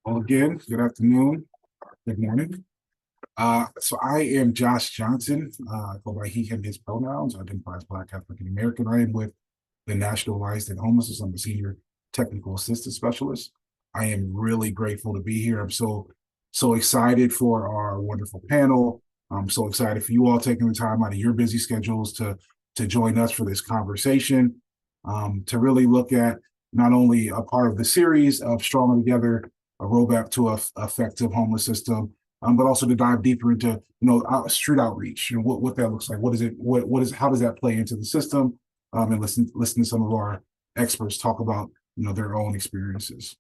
Well, again, good afternoon, good morning. So I am Josh Johnson. I go by he, him, his pronouns. I identify as Black African American. I am with the National Alliance to End Homelessness. I'm a senior technical assistant specialist. I am really grateful to be here. I'm so excited for our wonderful panel. I'm so excited for you all taking the time out of your busy schedules to join us for this conversation, to really look at not only a part of the series of Stronger Together, a roadmap to a effective homeless system, but also to dive deeper into street outreach and what that looks like. What is it? What is how does that play into the system? And listen to some of our experts talk about their own experiences.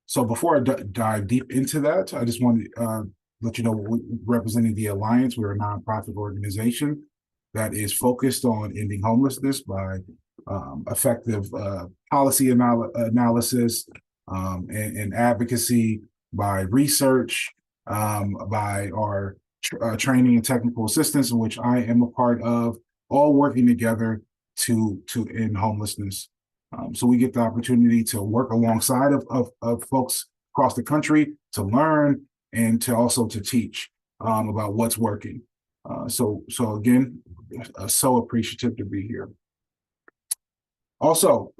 So before I dive deep into that, I just want to let you know we're representing the Alliance. We're a nonprofit organization that is focused on ending homelessness by effective policy analysis and advocacy, by research, by our training and technical assistance, in which I am a part of, all working together to end homelessness. So we get the opportunity to work alongside of folks across the country to learn and to also to teach about what's working. So again, so appreciative to be here. Also,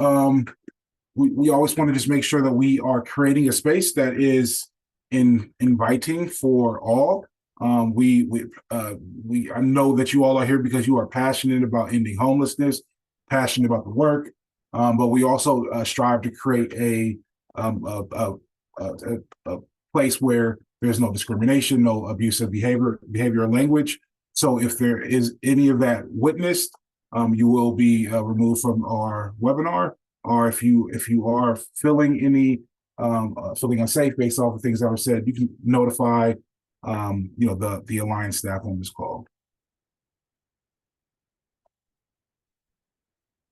we always want to just make sure that we are creating a space that is inviting for all. I know that you all are here because you are passionate about ending homelessness, passionate about the work, but we also strive to create a place where there's no discrimination, no abusive behavior or language. So if there is any of that witnessed, you will be removed from our webinar. Or if you are feeling feeling unsafe based off of things that were said, you can notify the Alliance staff on this call.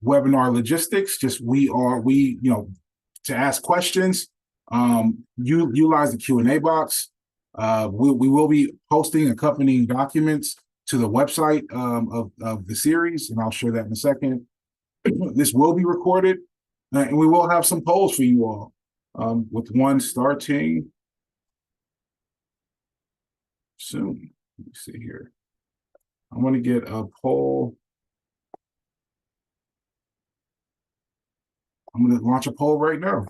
Webinar logistics, just to ask questions, you utilize the Q&A box. We will be posting accompanying documents to the website of the series, and I'll share that in a second. This will be recorded, and we will have some polls for you all, with one starting soon. Let me see here. I'm going to get a poll. I'm going to launch a poll right now.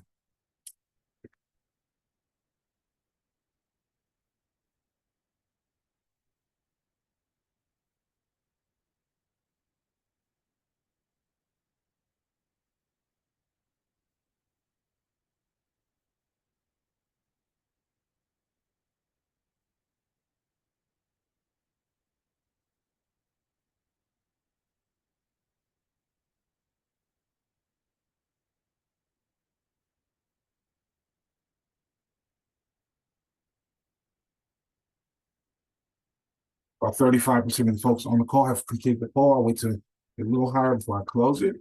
About 35% of the folks on the call have completed the poll. I'll wait to a little higher before I close it,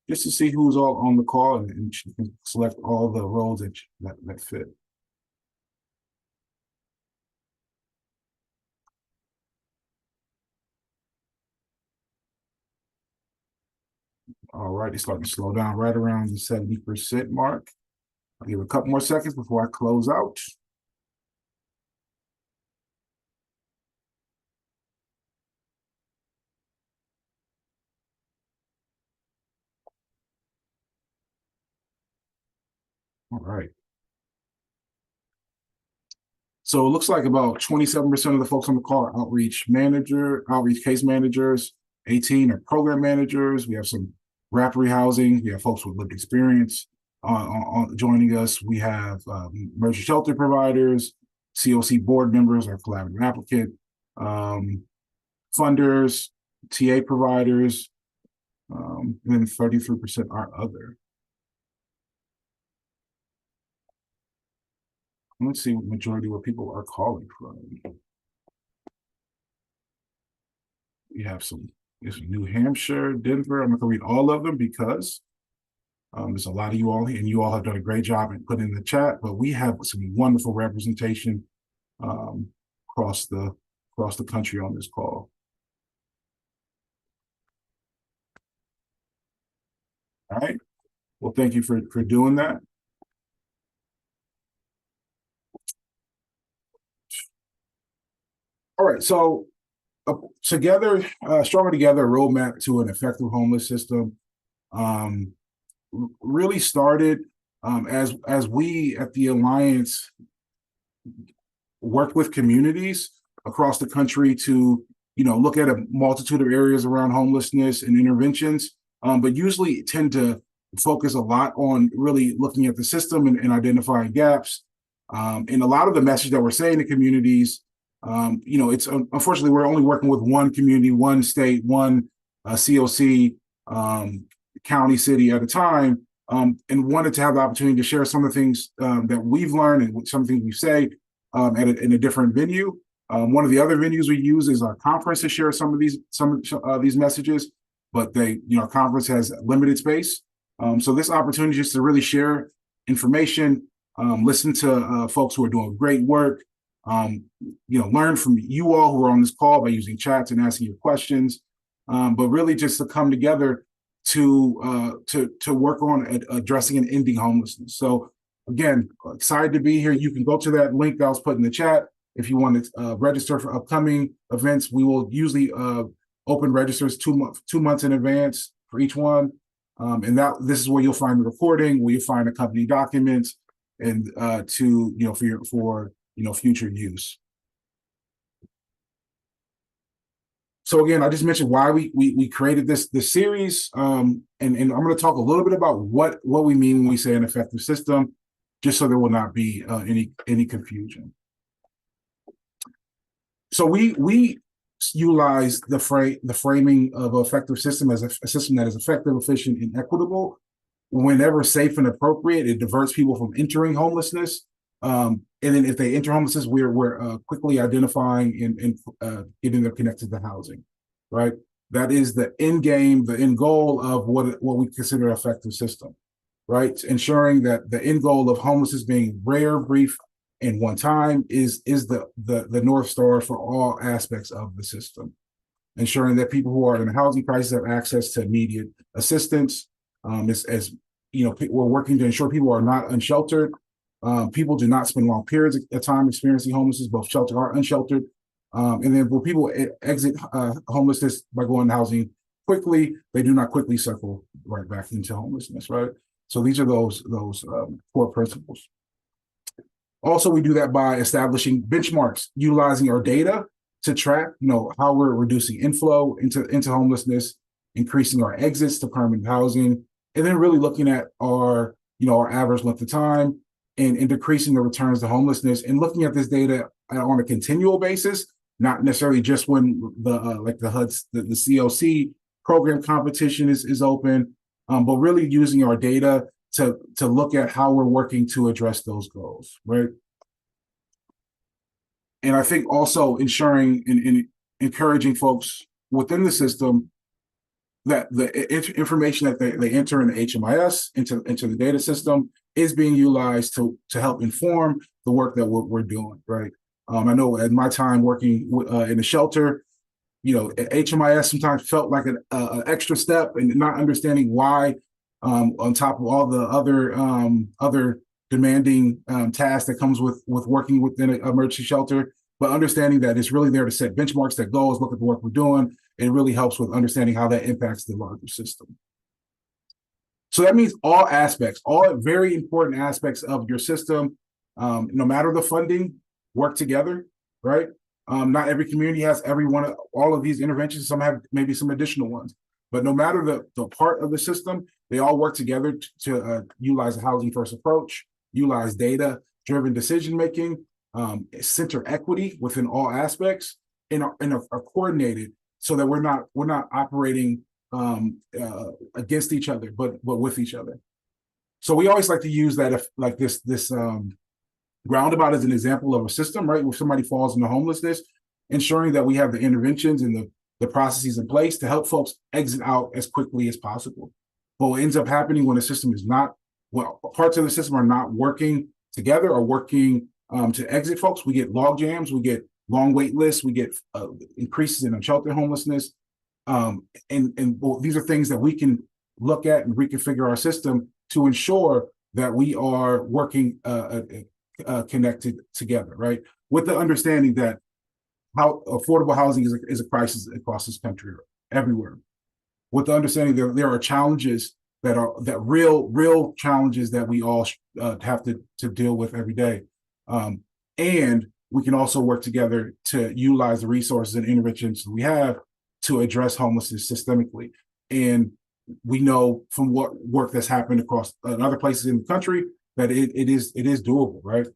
just to see who's all on the call and select all the roles that fit. All right, it's starting to slow down right around the 70% mark. I'll give it a couple more seconds before I close out. All right. So it looks like about 27% of the folks on the call are outreach case managers, 18 are program managers. We have some rapid housing. We have folks with lived experience joining us. We have emergency shelter providers, COC board members, our collaborative applicant, funders, TA providers, and then 33% are other. Let's see what majority of people are calling from. We have there's New Hampshire, Denver. I'm not going to read all of them because there's a lot of you all here, and you all have done a great job in putting in the chat, but we have some wonderful representation across the country on this call. All right. Well, thank you for doing that. All right, so together, stronger together, a roadmap to an effective homeless system. Um, really started as we at the Alliance worked with communities across the country to look at a multitude of areas around homelessness and interventions, but usually tend to focus a lot on really looking at the system and identifying gaps. And a lot of the message that we're saying to communities, it's unfortunately we're only working with one community, one state, one COC, county, city at a time, and wanted to have the opportunity to share some of the things that we've learned and some things we say in a different venue. One of the other venues we use is our conference to share some of these messages, but our conference has limited space. So this opportunity is to really share information, listen to folks who are doing great work, learn from you all who are on this call by using chats and asking your questions, but really just to come together to work on addressing and ending homelessness. So again, excited to be here. You can go to that link that I was put in the chat. If you want to register for upcoming events, we will usually open registers 2 months in advance for each one. And this is where you'll find the recording, where you'll find accompanying documents, and for future use. So again, I just mentioned why we created this series, and I'm going to talk a little bit about what we mean when we say an effective system, just so there will not be any confusion. So we utilize the framing of an effective system as a system that is effective, efficient, and equitable. Whenever safe and appropriate, it diverts people from entering homelessness. And then if they enter homelessness, we're quickly identifying and getting them connected to housing, right? That is the end game, the end goal of what we consider an effective system, right? Ensuring that the end goal of homelessness being rare, brief, and one time is the North Star for all aspects of the system. Ensuring that people who are in a housing crisis have access to immediate assistance. We're working to ensure people are not unsheltered. People do not spend long periods of time experiencing homelessness, both sheltered or unsheltered. And then when people exit homelessness by going to housing quickly, they do not quickly circle right back into homelessness, right? So these are those core principles. Also, we do that by establishing benchmarks, utilizing our data to track, how we're reducing inflow into homelessness, increasing our exits to permanent housing, and then really looking at our average length of time and decreasing the returns to homelessness, and looking at this data on a continual basis, not necessarily just when the HUD's the COC program competition is open, but really using our data to look at how we're working to address those goals, right? And I think also ensuring and encouraging folks within the system that the information that they enter in the HMIS into the data system is being utilized to help inform the work that we're doing, right? I know at my time working in a shelter, HMIS sometimes felt like an extra step, and not understanding why, on top of all the other demanding tasks that comes with working within an emergency shelter, but understanding that it's really there to set benchmarks, set goals, look at the work we're doing. It really helps with understanding how that impacts the larger system. So that means all aspects, all very important aspects of your system, no matter the funding, work together, right? Not every community has all of these interventions. Some have maybe some additional ones, but no matter the part of the system, they all work together to utilize a housing first approach, utilize data-driven decision-making, center equity within all aspects, and are coordinated so that we're not operating against each other, but with each other. So we always like to use that this roundabout as an example of a system, right? Where somebody falls into homelessness, ensuring that we have the interventions and the processes in place to help folks exit out as quickly as possible. But what ends up happening when a system is not, parts of the system are not working together or working to exit folks, we get log jams, we get long wait lists, we get increases in unsheltered homelessness. And these are things that we can look at and reconfigure our system to ensure that we are working connected together, right? With the understanding that how affordable housing is a crisis across this country, everywhere. With the understanding that there are challenges that real challenges that we all have to deal with every day, and we can also work together to utilize the resources and interventions we have to address homelessness systemically. And we know from what work that's happened across other places in the country that it is doable, right?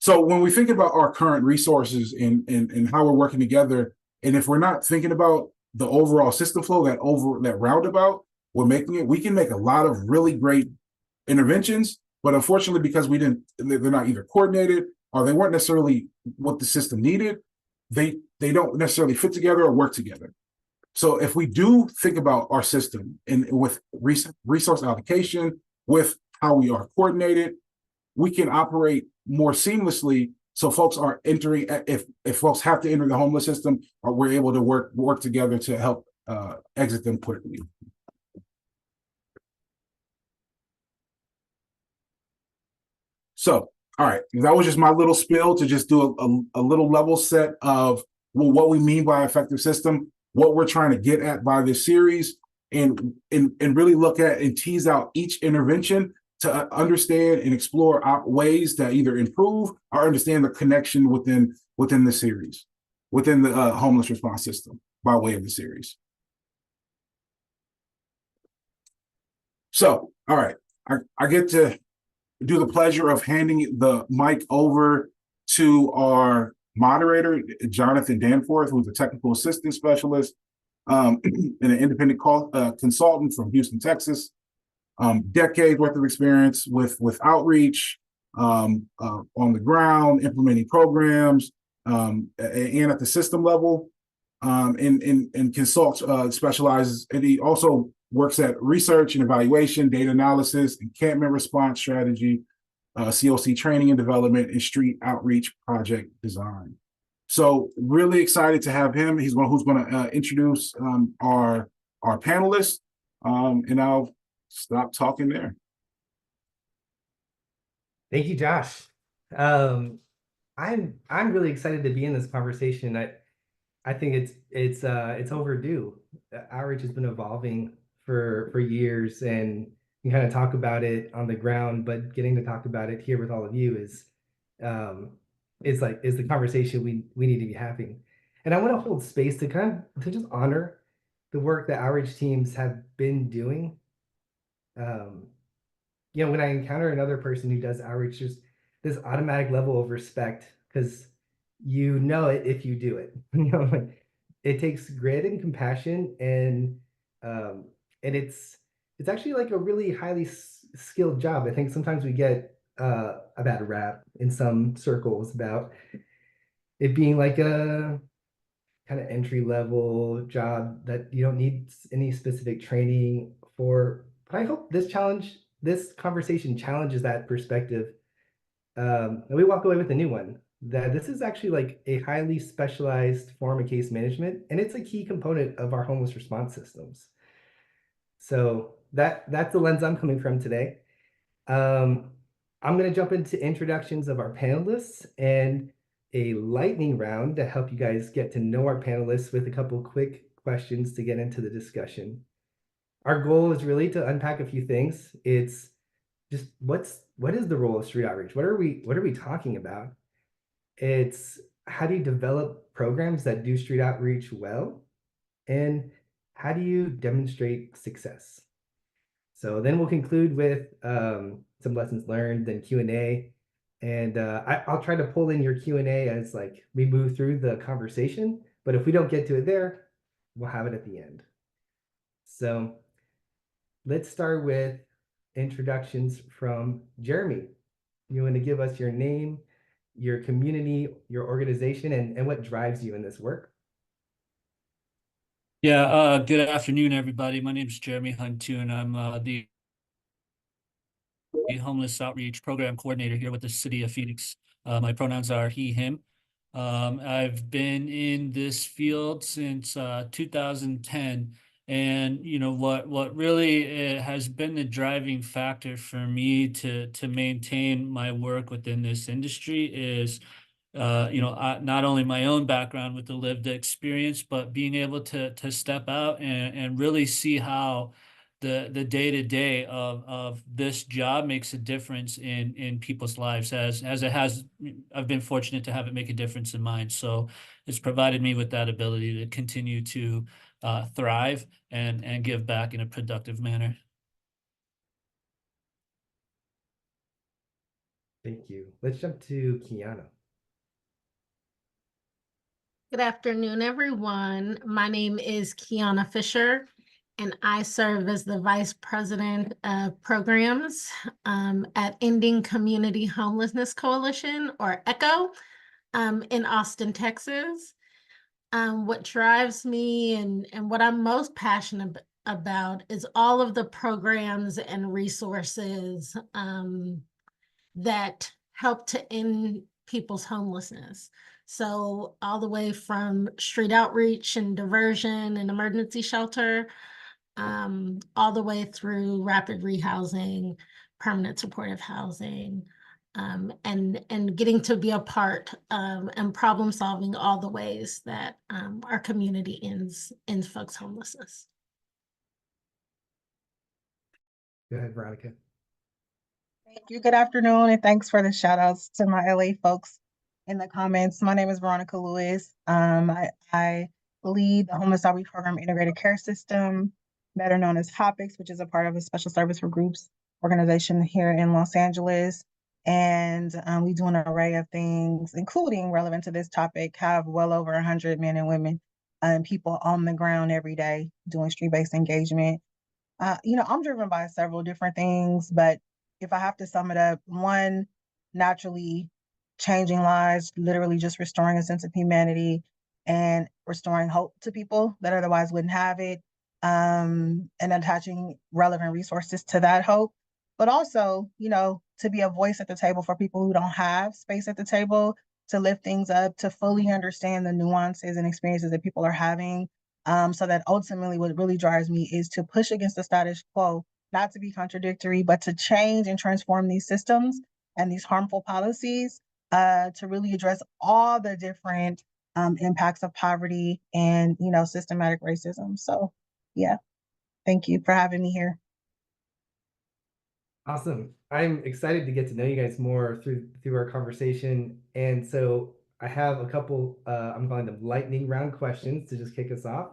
So when we think about our current resources and how we're working together, and if we're not thinking about the overall system flow, that roundabout, we can make a lot of really great interventions, but unfortunately, because they're not either coordinated or they weren't necessarily what the system needed, they don't necessarily fit together or work together. So if we do think about our system and with resource allocation, with how we are coordinated, we can operate more seamlessly. So folks are entering, if folks have to enter the homeless system, or we're able to work together to help exit them quickly. So, all right, that was just my little spiel to just do a little level set of what we mean by effective system, what we're trying to get at by this series, and really look at and tease out each intervention to understand and explore ways to either improve or understand the connection within the series, within the homeless response system by way of the series. So, all right, I get to do the pleasure of handing the mic over to our moderator, Jonathan Danforth, who's a technical assistant specialist and an independent consultant from Houston, Texas. Decades worth of experience with outreach on the ground, implementing programs, and at the system level, and consults, specializes, and he also works at research and evaluation, data analysis, encampment response strategy, COC training and development, and street outreach project design. So really excited to have him. He's one who's going to introduce our panelists, and I'll stop talking there. Thank you, Josh. I'm really excited to be in this conversation. I think it's overdue. Outreach has been evolving for years, and you kind of talk about it on the ground, but getting to talk about it here with all of you is the conversation we need to be having. And I want to hold space to just honor the work that outreach teams have been doing. When I encounter another person who does outreach, there's this automatic level of respect because you know it if you do it. It takes grit and compassion, and it's actually like a really highly skilled job. I think sometimes we get a bad rap in some circles about it being like a kind of entry level job that you don't need any specific training for. But I hope this conversation challenges that perspective. And we walk away with a new one, that this is actually like a highly specialized form of case management, and it's a key component of our homeless response systems. So that's the lens I'm coming from today. I'm going to jump into introductions of our panelists and a lightning round to help you guys get to know our panelists with a couple quick questions to get into the discussion. Our goal is really to unpack a few things. It's just what is the role of street outreach? What are we talking about? It's how do you develop programs that do street outreach well? And how do you demonstrate success? So then we'll conclude with some lessons learned, then Q&A. And I'll try to pull in your Q&A as like we move through the conversation. But if we don't get to it there, we'll have it at the end. So let's start with introductions from Jeremy. You want to give us your name, your community, your organization, and what drives you in this work? Yeah, good afternoon, everybody. My name is Jeremy Huntoon. I'm the Homeless Outreach Program Coordinator here with the City of Phoenix. My pronouns are he, him. I've been in this field since 2010, And what really has been the driving factor for me to maintain my work within this industry is not only my own background with the lived experience, but being able to step out and really see how the day-to-day of this job makes a difference in people's lives, as it has. I've been fortunate to have it make a difference in mine. So it's provided me with that ability to continue to thrive and give back in a productive manner. Thank you. Let's jump to Kiana. Good afternoon, everyone. My name is Kiana Fisher, and I serve as the Vice President of Programs at Ending Community Homelessness Coalition, or ECHO, in Austin, Texas. What drives me and what I'm most passionate about is all of the programs and resources that help to end people's homelessness. So all the way from street outreach and diversion and emergency shelter, all the way through rapid rehousing, permanent supportive housing, and getting to be a part and problem solving all the ways that our community ends folks' homelessness. Go ahead, Veronica. Thank you. Good afternoon, and thanks for the shout outs to my LA folks in the comments. My name is Veronica Lewis. I lead the Homeless Outreach Program Integrated Care System, better known as HOPICS, which is a part of a special service for groups organization here in Los Angeles. And we do an array of things, including relevant to this topic, have well over 100 men and women and people on the ground every day doing street-based engagement. I'm driven by several different things, but if I have to sum it up, one, naturally changing lives, literally just restoring a sense of humanity and restoring hope to people that otherwise wouldn't have it, and attaching relevant resources to that hope. But also, to be a voice at the table for people who don't have space at the table, to lift things up, to fully understand the nuances and experiences that people are having. So that ultimately what really drives me is to push against the status quo, not to be contradictory, but to change and transform these systems and these harmful policies to really address all the different impacts of poverty and, systematic racism. So, yeah, thank you for having me here. Awesome. I'm excited to get to know you guys more through our conversation. And so I have a couple, I'm calling them lightning round questions to just kick us off.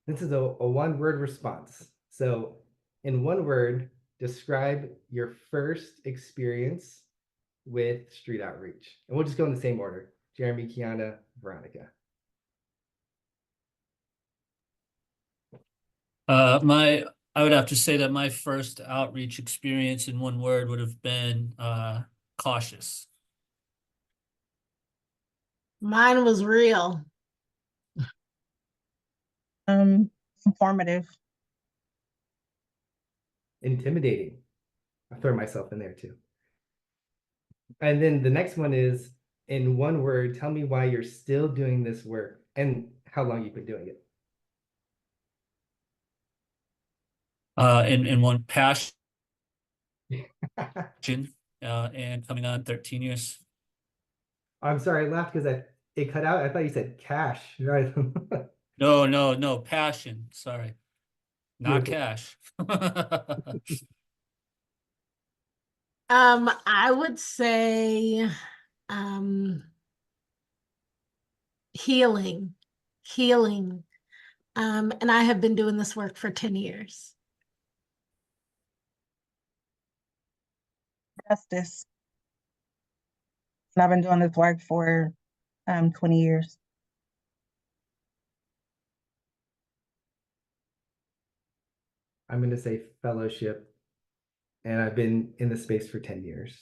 This is a one-word response. So in one word, describe your first experience with street outreach. And we'll just go in the same order. Jeremy, Kiana, Veronica. I would have to say that my first outreach experience in one word would have been cautious. Mine was real. Informative. Intimidating. I'll throw myself in there too. And then the next one is, in one word, tell me why you're still doing this work and how long you've been doing it. In one, passion, and coming on 13 years. I'm sorry, I laughed because it cut out. I thought you said cash, right? No, passion. Sorry, not Beautiful. cash. I would say healing. And I have been doing this work for 10 years. Justice. And I've been doing this work for 20 years. I'm going to say fellowship, and I've been in the space for 10 years.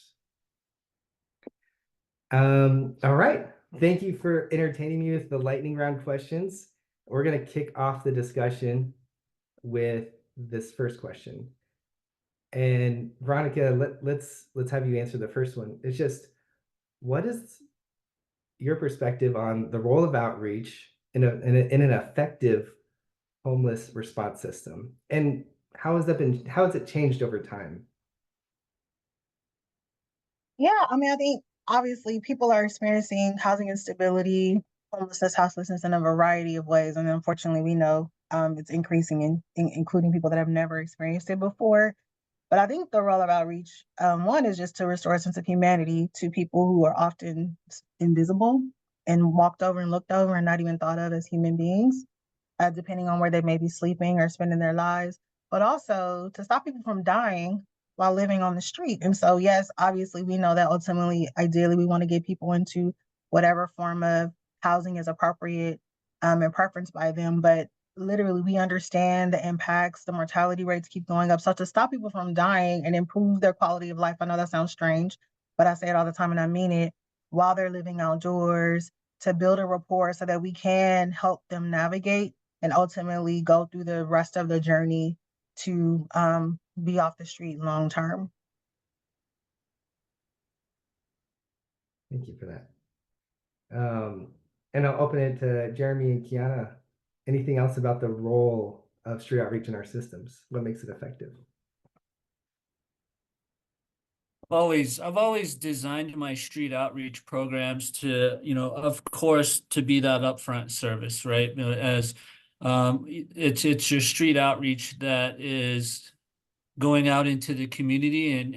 All right. Thank you for entertaining me with the lightning round questions. We're going to kick off the discussion with this first question. And Veronica, let's have you answer the first one. It's just, what is your perspective on the role of outreach in an effective homeless response system, and how has it changed over time? Yeah, I mean, I think obviously people are experiencing housing instability, homelessness, houselessness in a variety of ways. And unfortunately, we know it's increasing, including people that have never experienced it before. But I think the role of outreach, one is just to restore a sense of humanity to people who are often invisible and walked over and looked over and not even thought of as human beings, depending on where they may be sleeping or spending their lives, but also to stop people from dying while living on the street. And so, yes, obviously, we know that ultimately, ideally, we want to get people into whatever form of housing is appropriate and preference by them. But literally, we understand the impacts, the mortality rates keep going up. So, to stop people from dying and improve their quality of life, I know that sounds strange, but I say it all the time and I mean it, while they're living outdoors, to build a rapport so that we can help them navigate and ultimately go through the rest of the journey to be off the street long term. Thank you for that. And I'll open it to Jeremy and Kiana. Anything else about the role of street outreach in our systems? What makes it effective? I've always designed my street outreach programs to, of course, to be that upfront service, right? As it's your street outreach that is going out into the community and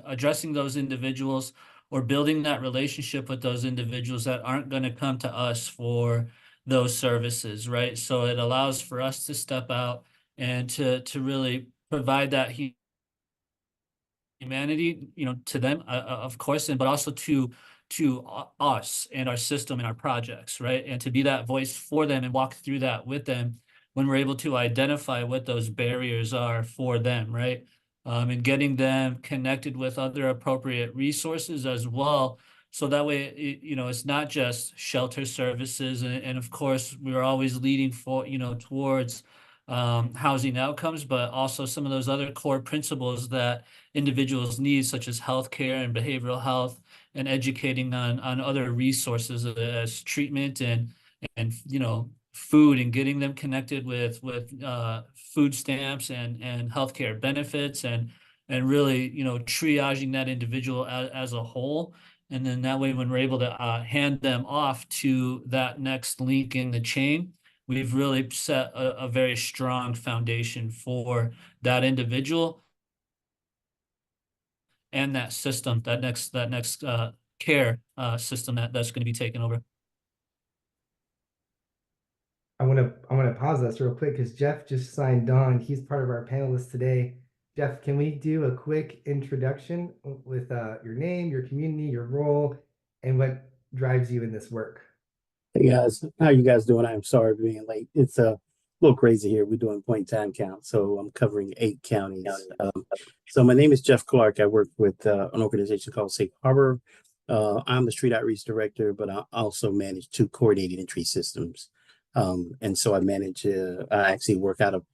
addressing those individuals, or building that relationship with those individuals that aren't going to come to us for those services, right? So it allows for us to step out and to really provide that humanity, to them, of course, and but also to us and our system and our projects, right? And to be that voice for them and walk through that with them when we're able to identify what those barriers are for them, right? And getting them connected with other appropriate resources as well. So that way, it's not just shelter services, and of course, we're always leading for, towards housing outcomes, but also some of those other core principles that individuals need, such as healthcare and behavioral health, and educating on other resources as treatment and food, and getting them connected with food stamps and healthcare benefits, and really triaging that individual as a whole. And then that way, when we're able to hand them off to that next link in the chain, we've really set a very strong foundation for that individual and that system, that next care system that's going to be taken over. I want to pause us real quick because Jeff just signed on. He's part of our panelists today. Jeff, can we do a quick introduction with your name, your community, your role, and what drives you in this work? Hey guys, how you guys doing? I'm sorry for being late. It's a little crazy here. We're doing point time count, so I'm covering 8 counties. So my name is Jeff Clark. I work with an organization called Safe Harbor. I'm the street outreach director, but I also manage 2 coordinated entry systems. And so I actually work out of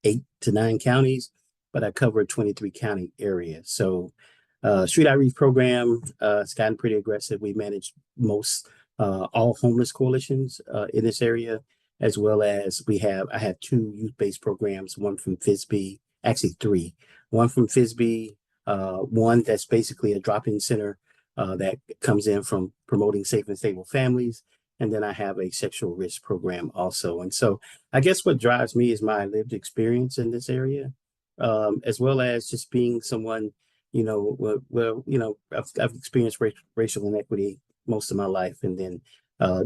8 to 9 counties, but I cover a 23 county area. So street outreach program, it's gotten pretty aggressive. We manage most all homeless coalitions in this area, as well as I have 2 youth-based programs, one from FISB, actually 3, one from FISB, one that's basically a drop-in center that comes in from promoting safe and stable families. And then I have a sexual risk program also. And so I guess what drives me is my lived experience in this area, as well as just being someone, I've experienced racial inequity most of my life. And then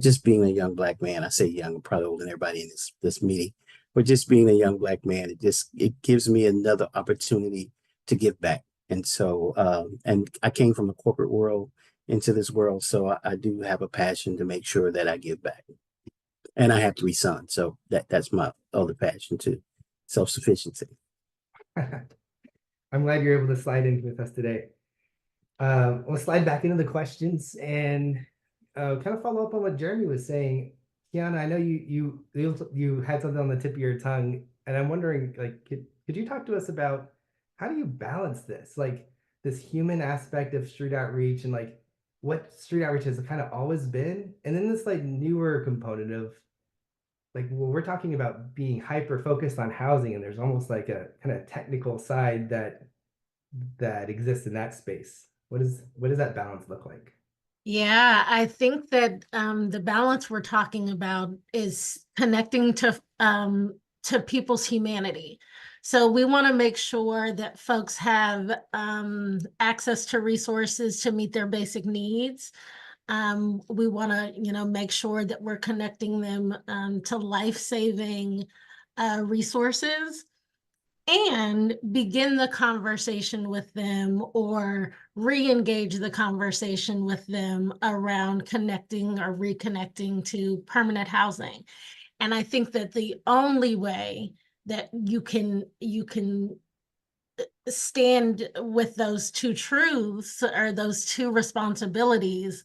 just being a young Black man, I say young, I'm probably older than everybody in this meeting, but just being a young Black man, it gives me another opportunity to give back. And so, and I came from the corporate world into this world, so I do have a passion to make sure that I give back. And I have 3 sons, so that's my other passion too, self-sufficiency. I'm glad you're able to slide in with us today. We'll slide back into the questions and kind of follow up on what Jeremy was saying. Kiana, I know you had something on the tip of your tongue, and I'm wondering, like, could you talk to us about how do you balance this, like this human aspect of street outreach and like what street outreach has kind of always been, and then this like newer component of like well, we're talking about being hyper focused on housing, and there's almost like a kind of technical side that exists in that space. What does that balance look like? Yeah, I think that the balance we're talking about is connecting to people's humanity. So we want to make sure that folks have access to resources to meet their basic needs. We want to, make sure that we're connecting them to life-saving resources and begin the conversation with them or re-engage the conversation with them around connecting or reconnecting to permanent housing. And I think that the only way that you can stand with those two truths or those two responsibilities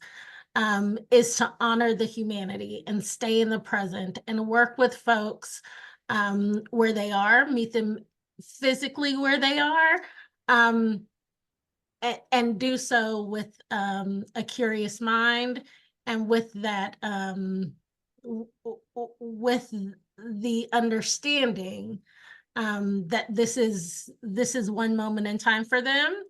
is to honor the humanity and stay in the present and work with folks where they are, meet them physically where they are, and do so with a curious mind and with that with the understanding that this is one moment in time for them.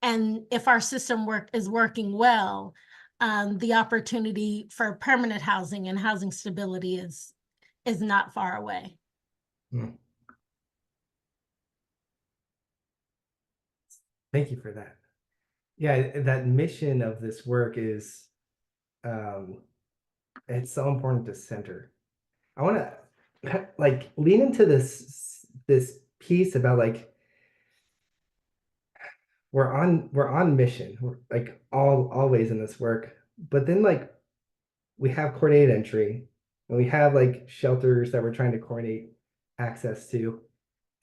And if our system is working well, the opportunity for permanent housing and housing stability is not far away. Thank you for that. Yeah, that mission of this work is it's so important to center. I want to like lean into this piece about like we're on mission. We're like always in this work, but then like we have coordinated entry and we have like shelters that we're trying to coordinate access to.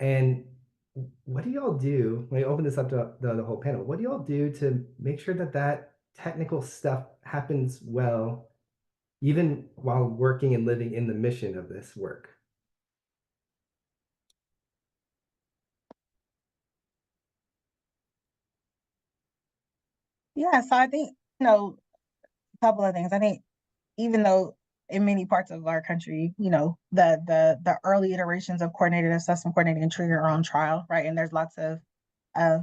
And what do y'all do when you open this up to the whole panel? What do y'all do to make sure that that technical stuff happens well, even while working and living in the mission of this work? Yeah, so I think, a couple of things. I think even though in many parts of our country, the early iterations of coordinated assessment, coordinated entry are on trial, right? And there's lots of uh,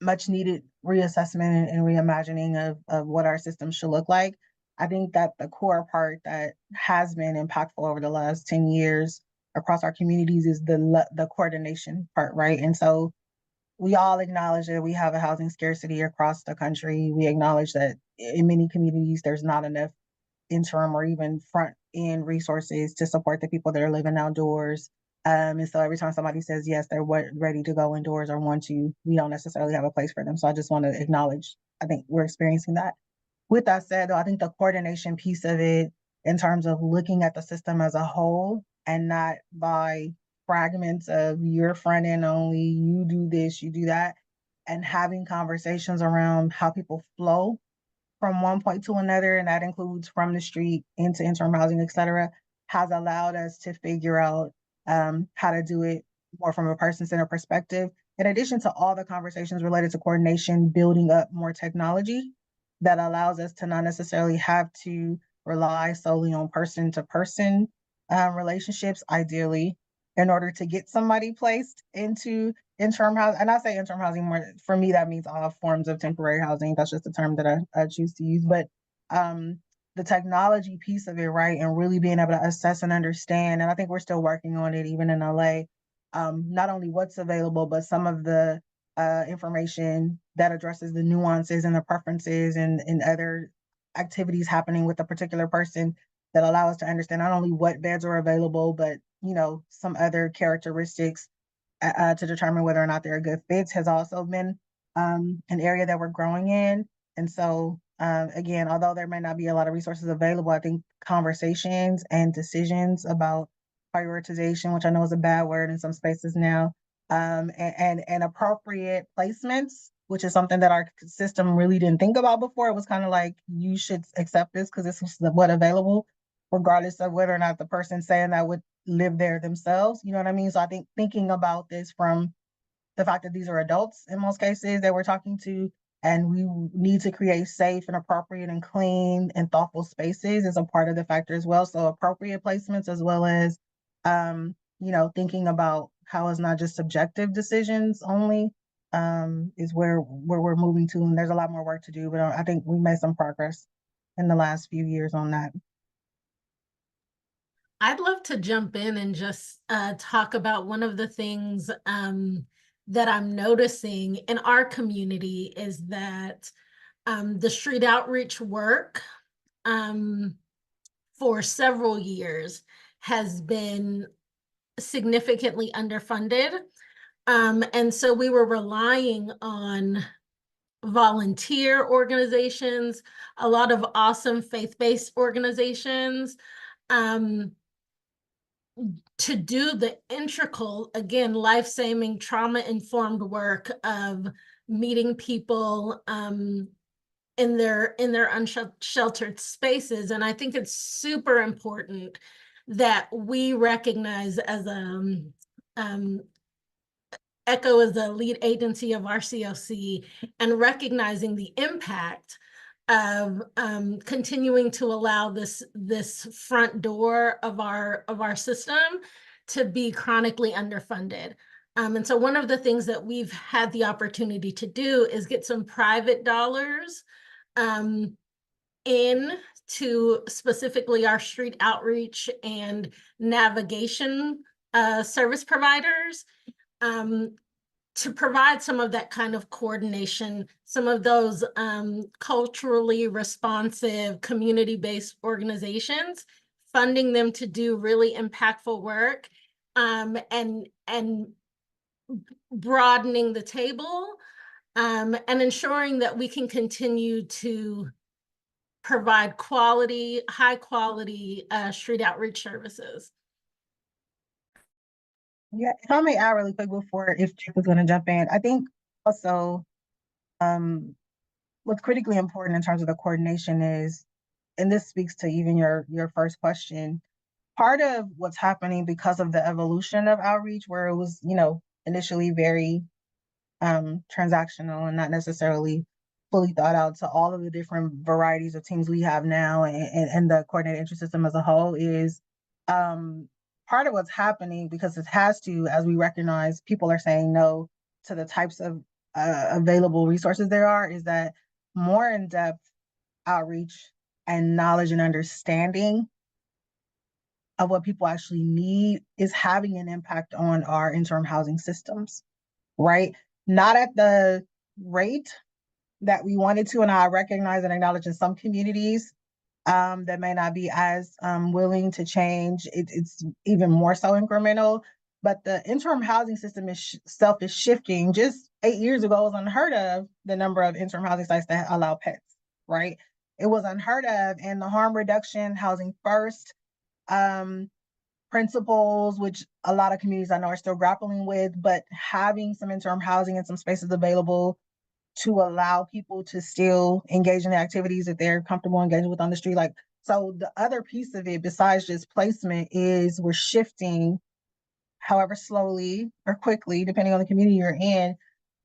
much needed reassessment and reimagining of what our system should look like. I think that the core part that has been impactful over the last 10 years across our communities is the coordination part, right? And so we all acknowledge that we have a housing scarcity across the country. We acknowledge that in many communities, there's not enough interim or even front end resources to support the people that are living outdoors. And so every time somebody says yes, they're ready to go indoors or want to, we don't necessarily have a place for them. So I just want to acknowledge, I think we're experiencing that. With that said, though, I think the coordination piece of it, in terms of looking at the system as a whole and not by fragments of your front end only, you do this, you do that, and having conversations around how people flow from one point to another, and that includes from the street into interim housing, et cetera, has allowed us to figure out how to do it more from a person-centered perspective. In addition to all the conversations related to coordination, building up more technology that allows us to not necessarily have to rely solely on person-to-person relationships, ideally, in order to get somebody placed into interim housing. And I say interim housing more, for me, that means all forms of temporary housing. That's just a term that I choose to use. But the technology piece of it, right, and really being able to assess and understand, and I think we're still working on it even in LA, not only what's available, but some of the information that addresses the nuances and the preferences and other activities happening with a particular person that allow us to understand not only what beds are available, but some other characteristics to determine whether or not they're good fits has also been an area that we're growing in. And so, again, although there may not be a lot of resources available, I think conversations and decisions about prioritization, which I know is a bad word in some spaces now, and appropriate placements, which is something that our system really didn't think about before. It was kind of like, you should accept this because this is what available, regardless of whether or not the person saying that would live there themselves. You know what I mean? So I think thinking about this from the fact that these are adults in most cases that we're talking to, and we need to create safe and appropriate and clean and thoughtful spaces is a part of the factor as well. So appropriate placements, as well as, thinking about how it's not just subjective decisions only, is where we're moving to. And there's a lot more work to do, but I think we made some progress in the last few years on that. I'd love to jump in and just talk about one of the things that I'm noticing in our community is that the street outreach work for several years has been significantly underfunded. And so we were relying on volunteer organizations, a lot of awesome faith-based organizations, to do the integral, again, life-saving, trauma-informed work of meeting people in their unsheltered spaces. And I think it's super important that we recognize as ECHO is the lead agency of RCOC, and recognizing the impact of continuing to allow this front door of our system to be chronically underfunded. And so one of the things that we've had the opportunity to do is get some private dollars in to specifically our street outreach and navigation service providers, to provide some of that kind of coordination, some of those culturally responsive, community-based organizations, funding them to do really impactful work, and broadening the table, and ensuring that we can continue to provide quality, high quality street outreach services. Yeah, if I may add really quick before, if Jeff was going to jump in, I think also what's critically important in terms of the coordination is, and this speaks to even your first question, part of what's happening because of the evolution of outreach, where it was, initially very transactional and not necessarily fully thought out to all of the different varieties of teams we have now, and the coordinated entry system as a whole, is part of what's happening, because it has to, as we recognize people are saying no to the types of available resources there are, is that more in-depth outreach and knowledge and understanding of what people actually need is having an impact on our interim housing systems, right? Not at the rate that we wanted to, and I recognize and acknowledge in some communities that may not be as willing to change. It's even more so incremental, but the interim housing system itself is shifting. Just 8 years ago, it was unheard of the number of interim housing sites that allow pets, right? It was unheard of, and the harm reduction, housing first principles, which a lot of communities I know are still grappling with, but having some interim housing and some spaces available to allow people to still engage in the activities that they're comfortable engaging with on the street. So the other piece of it, besides just placement, is we're shifting, however slowly or quickly, depending on the community you're in,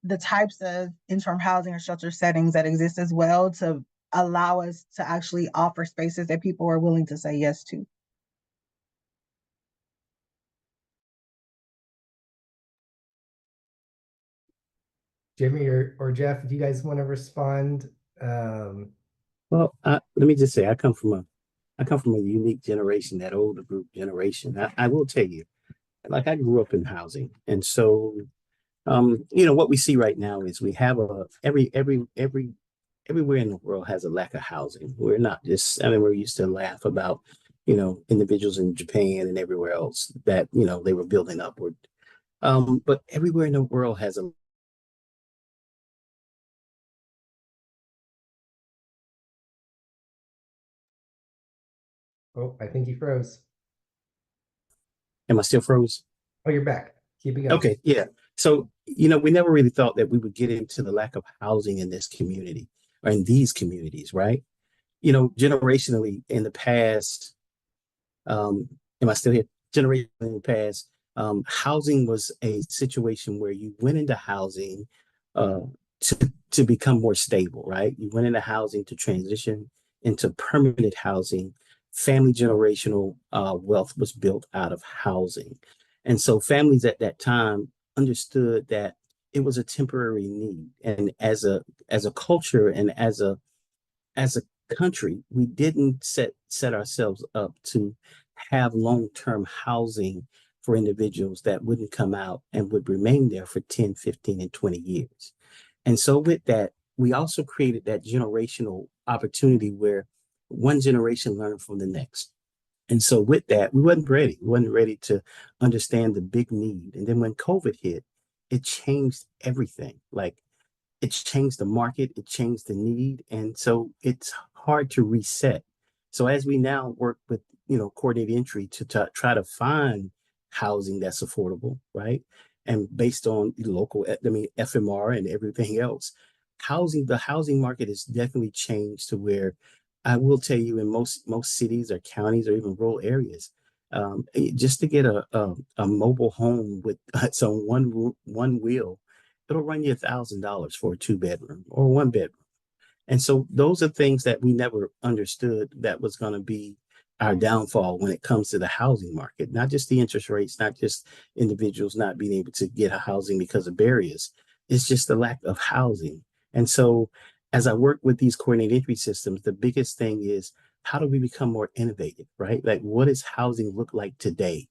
the types of interim housing or shelter settings that exist as well, to allow us to actually offer spaces that people are willing to say yes to. Jimmy or Jeff, if you guys want to respond. Well, let me just say, I come from a unique generation, that older group generation. I will tell you, like, I grew up in housing, and so what we see right now is we have everywhere in the world has a lack of housing. We're not just, we used to laugh about individuals in Japan and everywhere else that they were building upward, but everywhere in the world has a. Oh, I think he froze. Am I still froze? Oh, you're back. Keep it going. Okay, yeah. So, we never really thought that we would get into the lack of housing in this community or in these communities, right? Generationally in the past, am I still here? Generationally in the past, housing was a situation where you went into housing to become more stable, right? You went into housing to transition into permanent housing. Family generational wealth was built out of housing. And so families at that time understood that it was a temporary need. And as a culture and as a country, we didn't set ourselves up to have long-term housing for individuals that wouldn't come out and would remain there for 10, 15, and 20 years. And so with that, we also created that generational opportunity where one generation learned from the next. And so with that, we wasn't ready. We wasn't ready to understand the big need. And then when COVID hit, it changed everything. Like it changed the market, it changed the need. And so it's hard to reset. So as we now work with, coordinated entry to try to find housing that's affordable, right? And based on local, FMR and everything else, the housing market has definitely changed to where I will tell you in most cities or counties or even rural areas, just to get a mobile home with its own one wheel, it'll run you $1,000 for a 2 bedroom or 1 bedroom. And so those are things that we never understood that was going to be our downfall when it comes to the housing market, not just the interest rates, not just individuals not being able to get a housing because of barriers. It's just the lack of housing. And so as I work with these coordinated entry systems, the biggest thing is how do we become more innovative, right? Like what does housing look like today?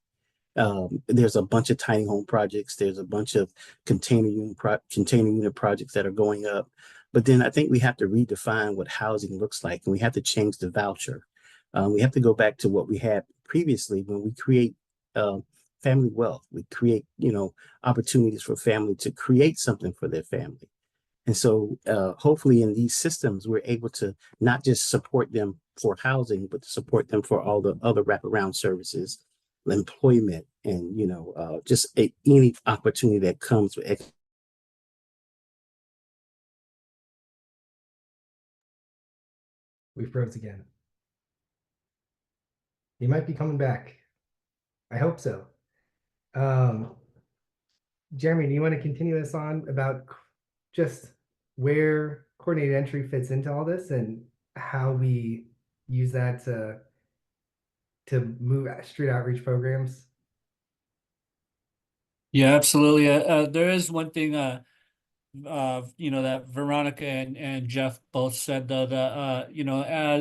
There's a bunch of tiny home projects. There's a bunch of container unit projects that are going up. But then I think we have to redefine what housing looks like, and we have to change the voucher. We have to go back to what we had previously when we create family wealth. We create, opportunities for family to create something for their family. And so hopefully in these systems, we're able to not just support them for housing, but to support them for all the other wraparound services, employment, and, just any opportunity that comes with. We froze again. He might be coming back. I hope so. Jeremy, do you want to continue us on about just where coordinated entry fits into all this and how we use that to move street outreach programs? Yeah, absolutely. There is one thing, that Veronica and Jeff both said, though, that,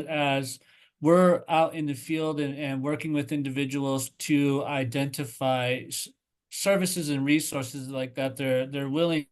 as we're out in the field and working with individuals to identify services and resources like that, they're willing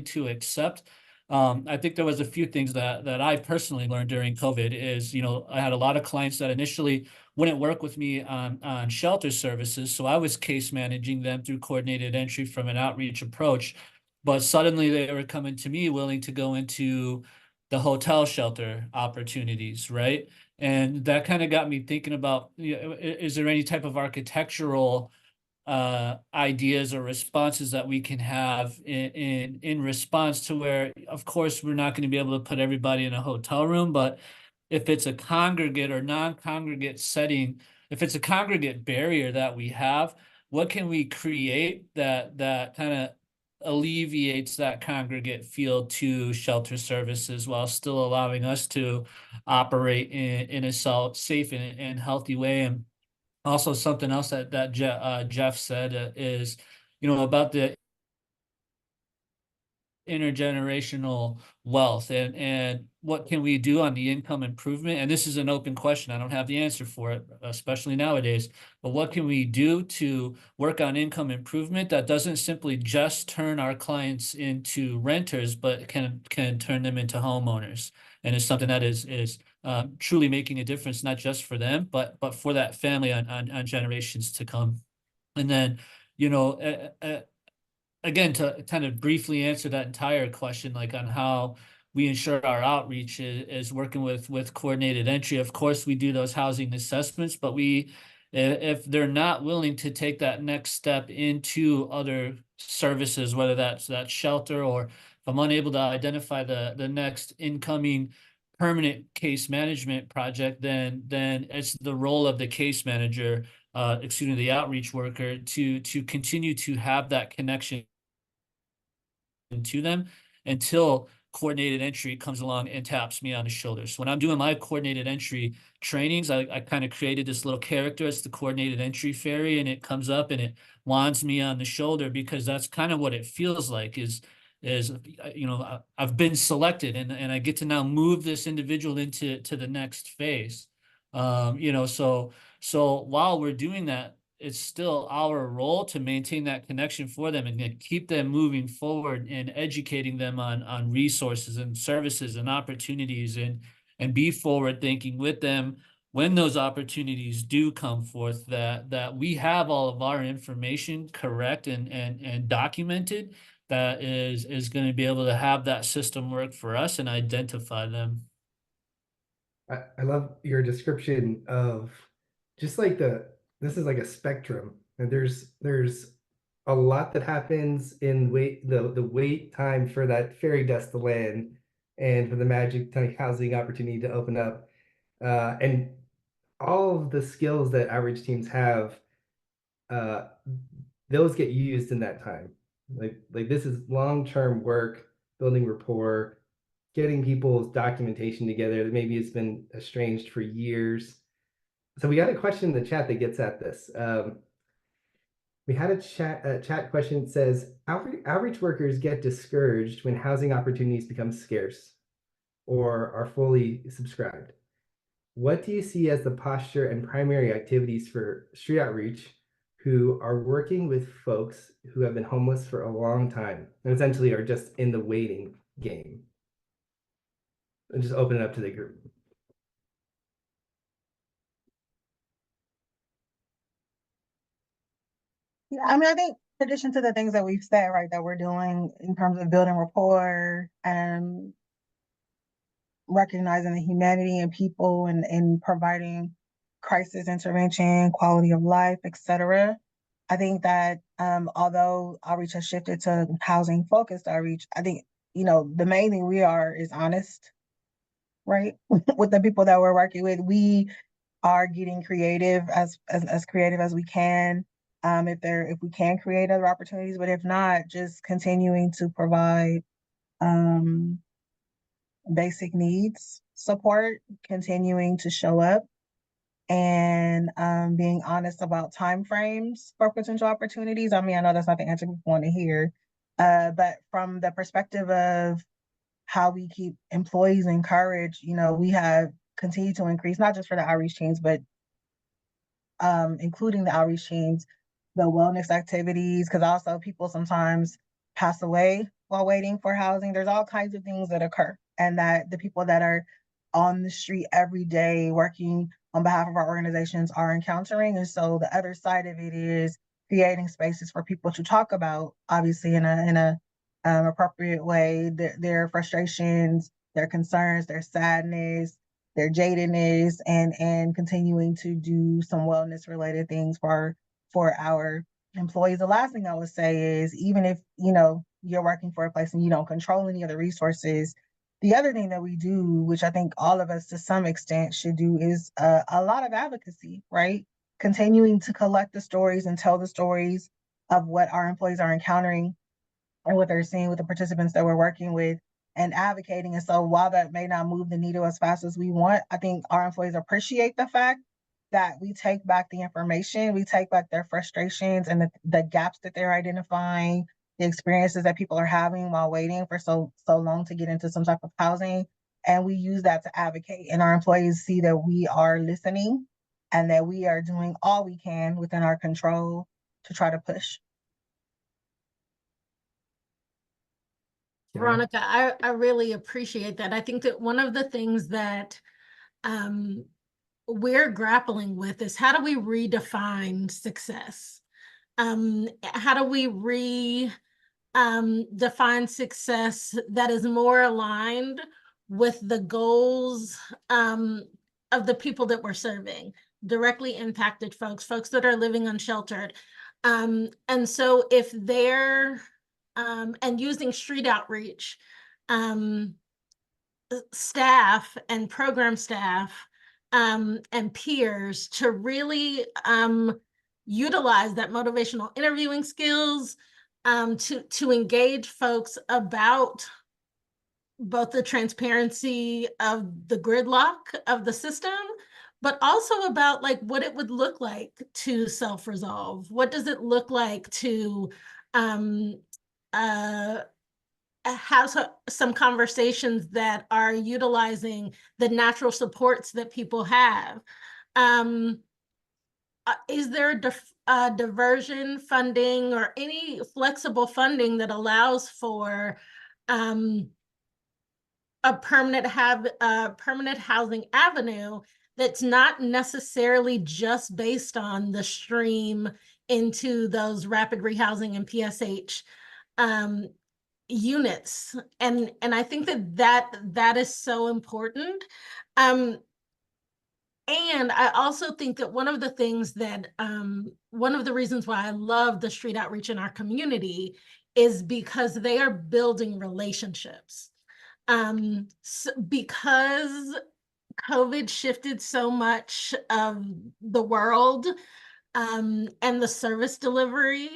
to accept. I think there was a few things that I personally learned during COVID is, I had a lot of clients that initially wouldn't work with me on shelter services. So I was case managing them through coordinated entry from an outreach approach. But suddenly they were coming to me willing to go into the hotel shelter opportunities, right? And that kind of got me thinking about, is there any type of architectural ideas or responses that we can have in response to where, of course, we're not going to be able to put everybody in a hotel room, but if it's a congregate or non-congregate setting, if it's a congregate barrier that we have, what can we create that kind of alleviates that congregate feel to shelter services while still allowing us to operate in a safe and healthy way? And also something else that Jeff said is, about the intergenerational wealth and what can we do on the income improvement? And this is an open question. I don't have the answer for it, especially nowadays, but what can we do to work on income improvement that doesn't simply just turn our clients into renters, but can turn them into homeowners? And it's something that is truly making a difference, not just for them, but for that family on generations to come. And then, again, to kind of briefly answer that entire question, like on how we ensure our outreach is working with coordinated entry. Of course, we do those housing assessments, but if they're not willing to take that next step into other services, whether that's that shelter, or if I'm unable to identify the next incoming permanent case management project, then it's the role of the case manager, the outreach worker, to continue to have that connection to them until coordinated entry comes along and taps me on the shoulder. So when I'm doing my coordinated entry trainings, I kind of created this little character. It's the coordinated entry fairy, and it comes up and it wands me on the shoulder, because that's kind of what it feels like is I've been selected, and I get to now move this individual into the next phase. So while we're doing that, it's still our role to maintain that connection for them and then keep them moving forward and educating them on resources and services and opportunities, and be forward thinking with them when those opportunities do come forth, that we have all of our information correct and documented, that is going to be able to have that system work for us and identify them. I love your description of just like this is like a spectrum, and there's a lot that happens in the wait time for that fairy dust to land and for the magic housing opportunity to open up, and all of the skills that outreach teams have, uh, those get used in that time. Like this is long-term work, building rapport, getting people's documentation together that maybe it's been estranged for years. So we got a question in the chat that gets at this. We had a chat question that says, outreach workers get discouraged when housing opportunities become scarce or are fully subscribed. What do you see as the posture and primary activities for street outreach who are working with folks who have been homeless for a long time and essentially are just in the waiting game? And just open it up to the group. Yeah, I mean, I think in addition to the things that we've said, right, that we're doing in terms of building rapport and recognizing the humanity in people and providing crisis intervention, quality of life, etc. I think that although outreach has shifted to housing focused outreach, I think, the main thing we are is honest, right? With the people that we're working with. We are getting creative as creative as we can. If we can create other opportunities, but if not, just continuing to provide basic needs support, continuing to show up, and being honest about timeframes for potential opportunities. I mean, I know that's not the answer people want to hear, but from the perspective of how we keep employees encouraged, we have continued to increase, not just for the outreach teams, but including the outreach teams, the wellness activities, because also people sometimes pass away while waiting for housing. There's all kinds of things that occur, and that the people that are on the street every day working on behalf of our organizations are encountering. And so the other side of it is creating spaces for people to talk about, obviously in a appropriate way, their frustrations, their concerns, their sadness, their jadedness, and continuing to do some wellness related things for our employees. The last thing I would say is, even if you're working for a place and you don't control any of the resources, the other thing that we do, which I think all of us to some extent should do, is a lot of advocacy, right? Continuing to collect the stories and tell the stories of what our employees are encountering and what they're seeing with the participants that we're working with, and advocating. And so while that may not move the needle as fast as we want, I think our employees appreciate the fact that we take back the information, we take back their frustrations and the gaps that they're identifying, the experiences that people are having while waiting for so long to get into some type of housing. And we use that to advocate. And our employees see that we are listening and that we are doing all we can within our control to try to push. Veronica, I really appreciate that. I think that one of the things that we're grappling with is, how do we redefine success? How do we define success that is more aligned with the goals of the people that we're serving, directly impacted folks that are living unsheltered. And so if they're and using street outreach staff and program staff and peers to really utilize that motivational interviewing skills, to engage folks about both the transparency of the gridlock of the system, but also about like what it would look like to self-resolve. What does it look like to um, have some conversations that are utilizing the natural supports that people have? Is there diversion funding or any flexible funding that allows for a permanent housing avenue that's not necessarily just based on the stream into those rapid rehousing and PSH units? And I think that is so important. And I also think that one of the things that one of the reasons why I love the street outreach in our community is because they are building relationships. Because COVID shifted so much of the world and the service delivery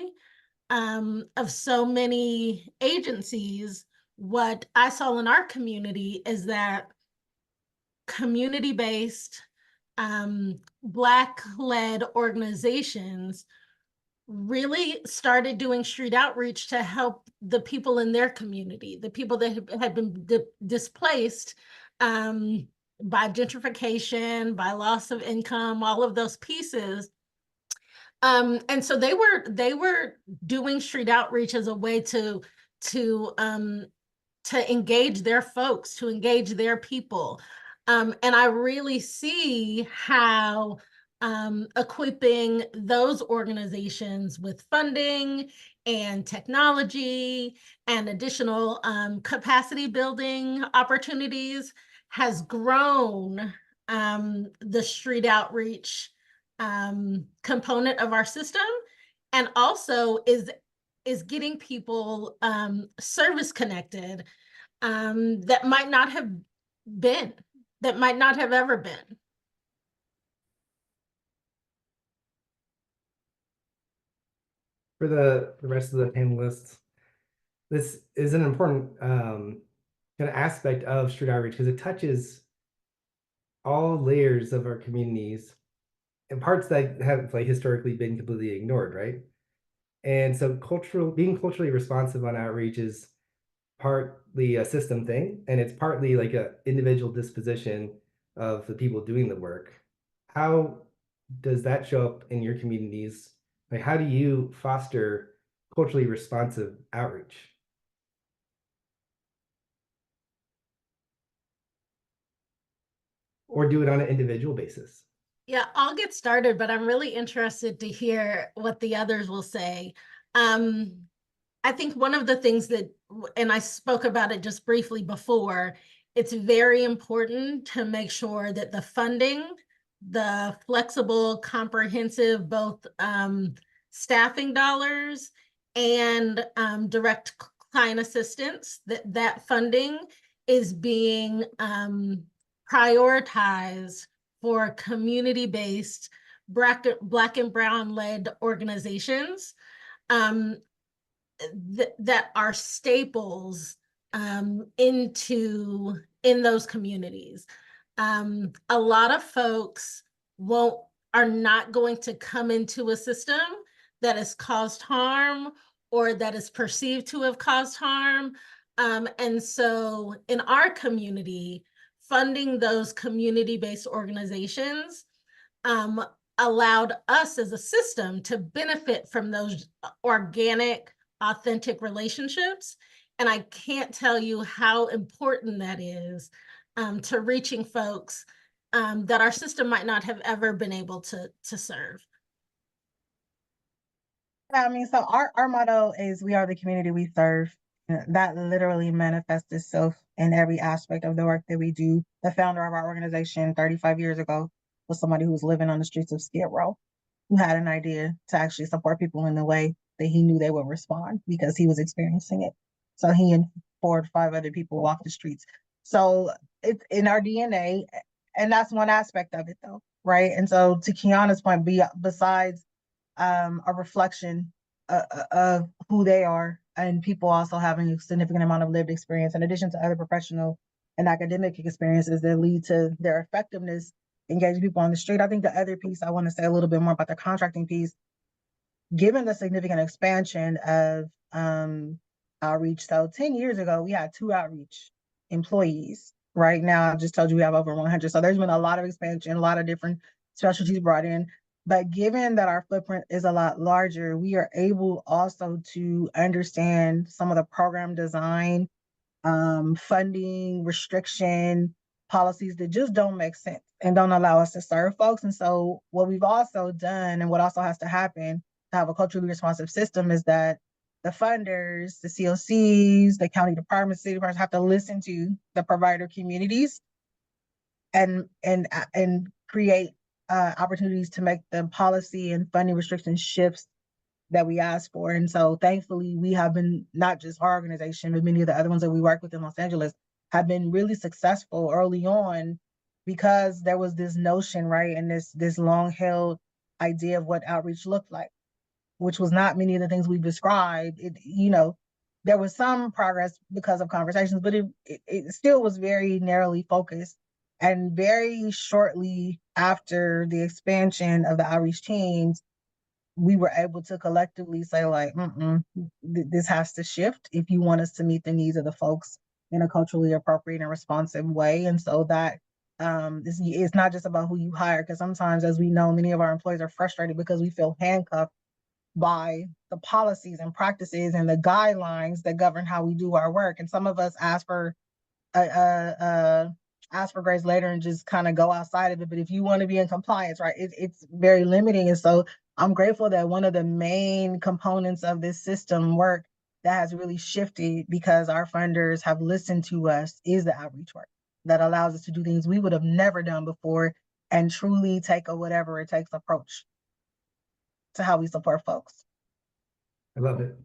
of so many agencies, what I saw in our community is that community-based, Black-led organizations really started doing street outreach to help the people in their community, the people that had been displaced by gentrification, by loss of income, all of those pieces. And so they were doing street outreach as a way to engage their folks, to engage their people. And I really see how equipping those organizations with funding and technology and additional capacity building opportunities has grown the street outreach component of our system, and also is getting people service connected that might not have ever been. For the rest of the panelists, this is an important kind of aspect of street outreach because it touches all layers of our communities and parts that have like historically been completely ignored, right? And so being culturally responsive on outreach is partly a system thing, and it's partly like a individual disposition of the people doing the work. How does that show up in your communities? Like, how do you foster culturally responsive outreach? Or do it on an individual basis? Yeah, I'll get started, but I'm really interested to hear what the others will say. I think one of the things that, and I spoke about it just briefly before, it's very important to make sure that the funding, the flexible, comprehensive, both staffing dollars and direct client assistance, that funding is being prioritized for community-based Black and Brown-led organizations that are staples in those communities. A lot of folks are not going to come into a system that has caused harm or that is perceived to have caused harm. And so in our community, funding those community-based organizations allowed us as a system to benefit from those organic, authentic relationships. And I can't tell you how important that is to reaching folks that our system might not have ever been able to serve. I mean, so our motto is we are the community we serve. That literally manifests itself in every aspect of the work that we do. The founder of our organization 35 years ago was somebody who was living on the streets of Skid Row, who had an idea to actually support people in the way that he knew they would respond because he was experiencing it. So he and 4 or 5 other people walked the streets. So it's in our DNA, and that's one aspect of it, though, right? And so to Kiana's point, besides a reflection of who they are, and people also having a significant amount of lived experience in addition to other professional and academic experiences that lead to their effectiveness engaging people on the street. I think the other piece I want to say a little bit more about the contracting piece, given the significant expansion of outreach. So 10 years ago, we had 2 outreach employees. Right now, I just told you we have over 100. So there's been a lot of expansion, a lot of different specialties brought in. But given that our footprint is a lot larger, we are able also to understand some of the program design, funding, restriction, policies that just don't make sense and don't allow us to serve folks. And so what we've also done and what also has to happen to have a culturally responsive system is that the funders, the COCs, the county departments, city departments have to listen to the provider communities and create opportunities to make the policy and funding restriction shifts that we asked for. And so thankfully, we have been, not just our organization, but many of the other ones that we work with in Los Angeles have been really successful early on because there was this notion, right, and this long held idea of what outreach looked like, which was not many of the things we've described. There was some progress because of conversations, but it still was very narrowly focused. And very shortly after the expansion of the outreach teams, we were able to collectively say, like, this has to shift if you want us to meet the needs of the folks in a culturally appropriate and responsive way. And so that it's not just about who you hire, because sometimes, as we know, many of our employees are frustrated because we feel handcuffed by the policies and practices and the guidelines that govern how we do our work. And some of us ask for grace later and just kind of go outside of it. But if you want to be in compliance, right, it's very limiting. And so I'm grateful that one of the main components of this system work that has really shifted because our funders have listened to us is the outreach work that allows us to do things we would have never done before and truly take a whatever it takes approach to how we support folks. I love it.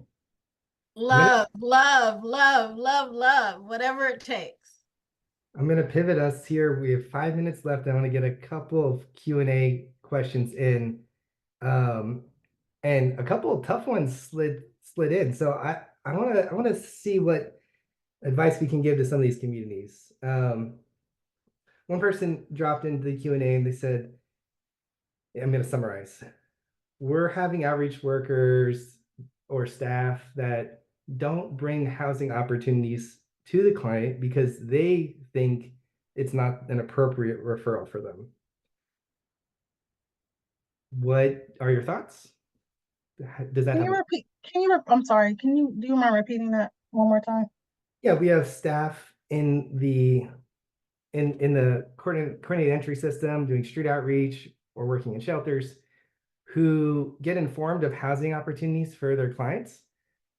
Love, love, love, love, love, whatever it takes. I'm going to pivot us here. We have 5 minutes left. I want to get a couple of Q&A questions in. And a couple of tough ones slid in. So I want to see what advice we can give to some of these communities. One person dropped into the Q&A and they said, I'm going to summarize. We're having outreach workers or staff that don't bring housing opportunities to the client because they think it's not an appropriate referral for them. What are your thoughts? Does that repeat? I'm sorry. Do you mind repeating that one more time? Yeah, we have staff in the coordinated entry system doing street outreach or working in shelters who get informed of housing opportunities for their clients,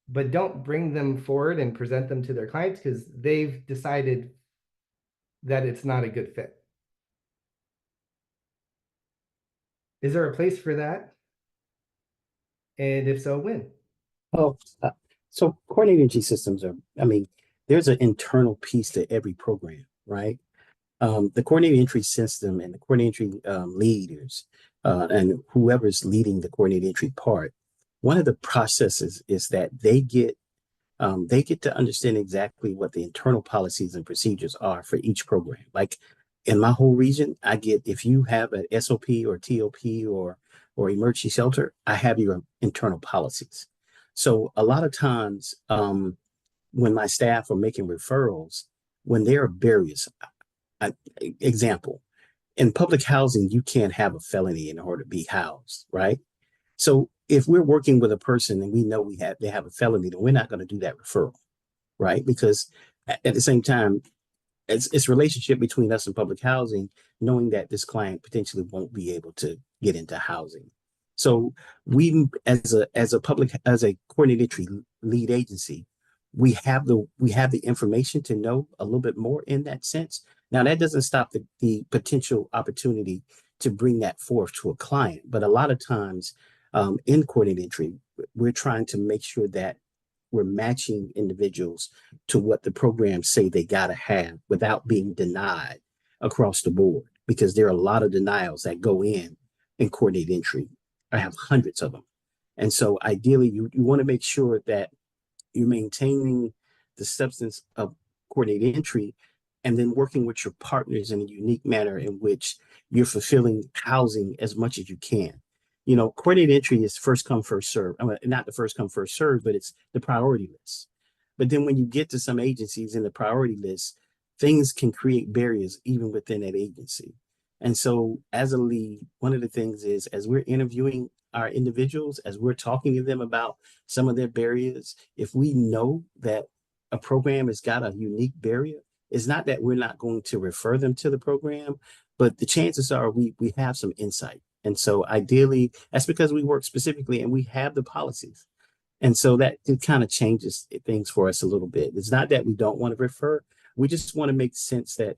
but don't bring them forward and present them to their clients because they've decided that it's not a good fit. Is there a place for that? And if so, when? Oh, so coordinated entry systems are, there's an internal piece to every program, right? The coordinated entry system and the coordinated entry leaders and whoever's leading the coordinated entry part, one of the processes is that they get to understand exactly what the internal policies and procedures are for each program. Like in my whole region, I get, if you have an SOP or TOP or emergency shelter, I have your internal policies. So a lot of times when my staff are making referrals, when there are barriers, example, in public housing, you can't have a felony in order to be housed, right? So if we're working with a person and we know they have a felony, then we're not going to do that referral, right? Because at the same time, it's a relationship between us and public housing, knowing that this client potentially won't be able to get into housing. So we, as a coordinated entry lead agency, we have the information to know a little bit more in that sense. Now that doesn't stop the potential opportunity to bring that forth to a client, but a lot of times in coordinated entry, we're trying to make sure that we're matching individuals to what the programs say they gotta have without being denied across the board, because there are a lot of denials that go in coordinated entry. I have hundreds of them. And so ideally, you want to make sure that you're maintaining the substance of coordinated entry and then working with your partners in a unique manner in which you're fulfilling housing as much as you can. You know, coordinated entry is first come, first serve. I mean, not the first come, first serve, but it's the priority list. But then when you get to some agencies in the priority list, things can create barriers even within that agency. And so, as a lead, one of the things is as we're interviewing our individuals, as we're talking to them about some of their barriers, if we know that a program has got a unique barrier, it's not that we're not going to refer them to the program, but the chances are we have some insight. And so ideally, that's because we work specifically and we have the policies. And so that it kind of changes things for us a little bit. It's not that we don't want to refer, we just want to make sense that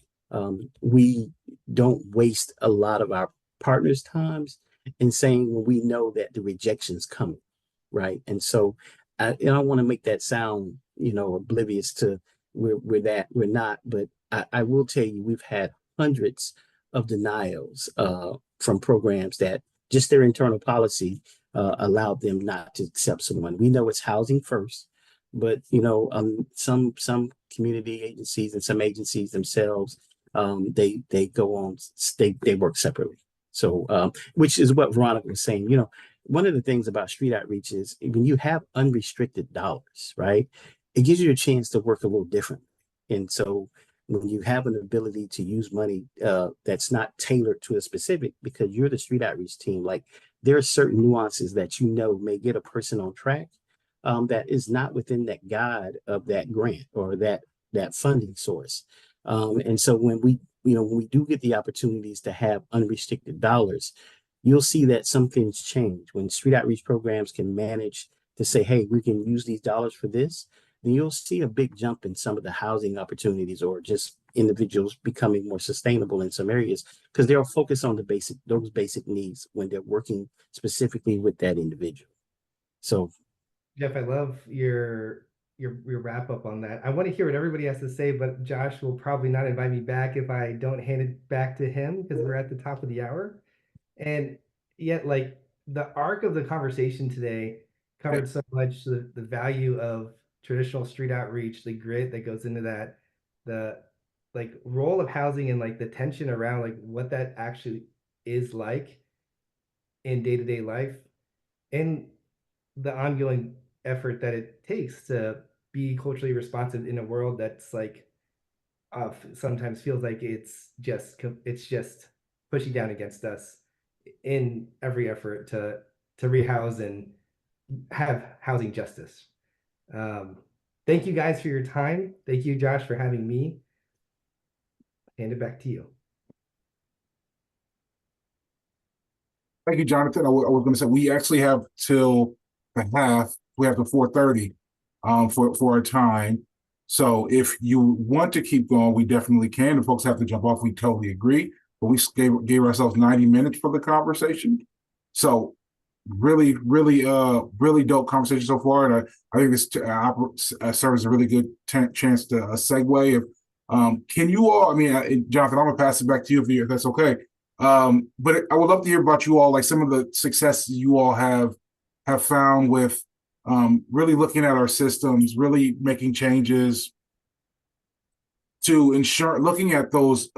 we don't waste a lot of our partners' times in saying when we know that the rejection's coming, right? And so I don't want to make that sound, oblivious to we're not, but I will tell you we've had hundreds of denials from programs that just their internal policy allowed them not to accept someone. We know it's housing first, but some community agencies and some agencies themselves, they go on, they work separately. So, which is what Veronica was saying. One of the things about street outreach is when you have unrestricted dollars, right? It gives you a chance to work a little different. And so when you have an ability to use money that's not tailored to a specific, because you're the street outreach team, like there are certain nuances that may get a person on track that is not within that guide of that grant or that funding source. And so when we do get the opportunities to have unrestricted dollars, you'll see that some things change. When street outreach programs can manage to say, hey, we can use these dollars for this, then you'll see a big jump in some of the housing opportunities or just individuals becoming more sustainable in some areas because they'll focus on those basic needs when they're working specifically with that individual. So, Jeff, I love your wrap up on that. I want to hear what everybody has to say, but Josh will probably not invite me back if I don't hand it back to him because we're at the top of the hour. And yet, like the arc of the conversation today covered so much the value of traditional street outreach, the grit that goes into that, the like role of housing and like the tension around like what that actually is like in day-to-day life, and the ongoing effort that it takes to be culturally responsive in a world that's like sometimes feels like it's just pushing down against us in every effort to rehouse and have housing justice. Thank you guys for your time. Thank you, Josh, for having me. Hand it back to you. Thank you, Jonathan. I was going to say we actually have till the half. We have to 4:30 for our time. So if you want to keep going, we definitely can. If folks have to jump off, we totally agree. But we gave ourselves 90 minutes for the conversation. So really, really, really dope conversation so far. And I think this serves as a really good chance to segue. Can you all, Jonathan, I'm going to pass it back to you if that's okay. But I would love to hear about you all, like some of the successes you all have found with really looking at our systems, really making changes to ensure, looking at those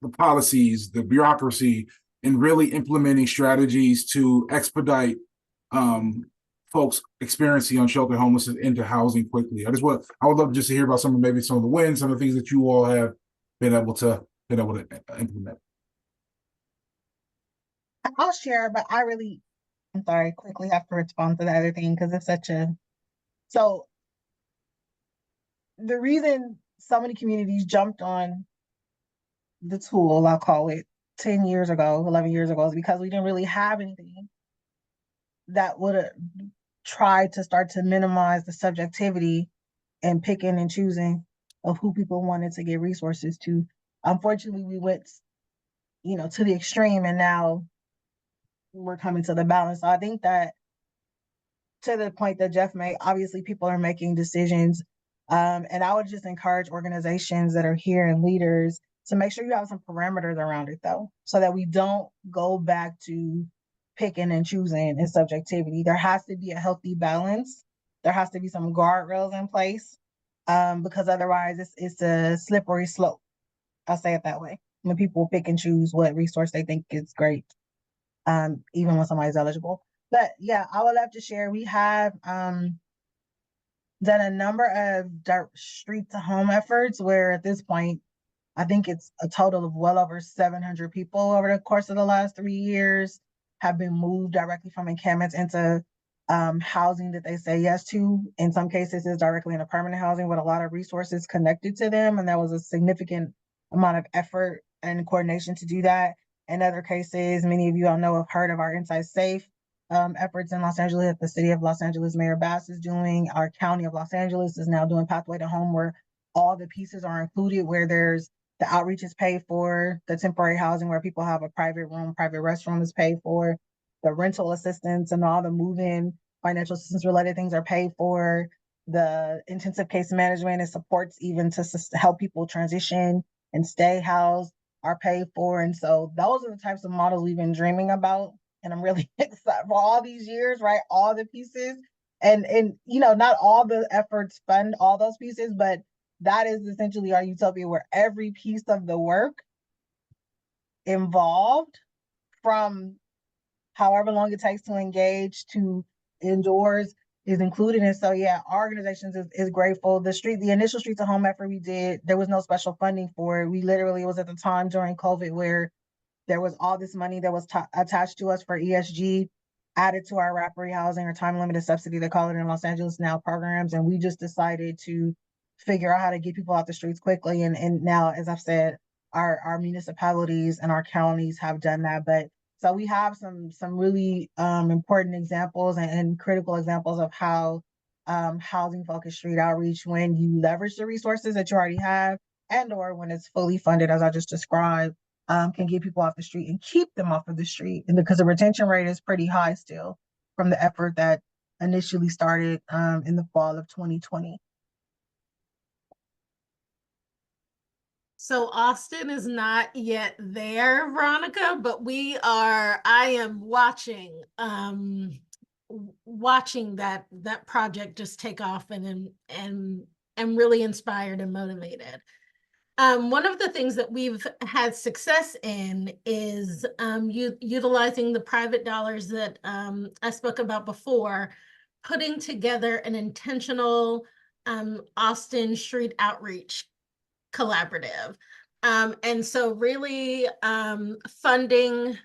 the policies, the bureaucracy, and really implementing strategies to expedite folks experiencing unsheltered homelessness into housing quickly. I would love just to hear about some of the wins, some of the things that you all have been able to implement. I'll share, but I'm sorry, quickly have to respond to the other thing because it's so the reason so many communities jumped on the tool, I'll call it 10 years ago, 11 years ago, is because we didn't really have anything that would try to start to minimize the subjectivity and picking and choosing of who people wanted to get resources to. Unfortunately, we went, to the extreme, and now we're coming to the balance. So I think that to the point that Jeff made, obviously people are making decisions. And I would just encourage organizations that are here and leaders to make sure you have some parameters around it though, so that we don't go back to picking and choosing and subjectivity. There has to be a healthy balance. There has to be some guardrails in place, because otherwise it's a slippery slope. I'll say it that way. When people pick and choose what resource they think is great, even when somebody's eligible. But yeah, I would love to share. We have done a number of street to home efforts where at this point, I think it's a total of well over 700 people over the course of the last 3 years have been moved directly from encampments into housing that they say yes to. In some cases, is directly into permanent housing with a lot of resources connected to them. And there was a significant amount of effort and coordination to do that. In other cases, many of you all know have heard of our Inside Safe efforts in Los Angeles that the city of Los Angeles Mayor Bass is doing. Our county of Los Angeles is now doing Pathway to Home, where all the pieces are included, where there's the outreach is paid for, the temporary housing where people have a private room, private restroom is paid for, the rental assistance and all the move-in financial assistance related things are paid for, the intensive case management and supports even to help people transition and stay housed are paid for. And so those are the types of models we've been dreaming about. And I'm really excited for all these years, right? All the pieces. And not all the efforts fund all those pieces, but that is essentially our utopia, where every piece of the work involved, from however long it takes to engage to indoors, is included. And so, yeah, our organization is grateful. The initial Street to Home effort we did, there was no special funding for it. It was at the time during COVID where there was all this money that was attached to us for ESG, added to our rapid housing or time limited subsidy, they call it in Los Angeles now, programs. And we just decided to figure out how to get people off the streets quickly. And now, as I've said, our municipalities and our counties have done that. But so we have some really important examples and critical examples of how housing focused street outreach, when you leverage the resources that you already have, and or when it's fully funded, as I just described, can get people off the street and keep them off of the street. And because the retention rate is pretty high still from the effort that initially started in the fall of 2020. So Austin is not yet there, Veronica, but I am watching that project just take off, and really inspired and motivated. One of the things that we've had success in is utilizing the private dollars that I spoke about before, putting together an intentional Austin street outreach collaborative. And so really funding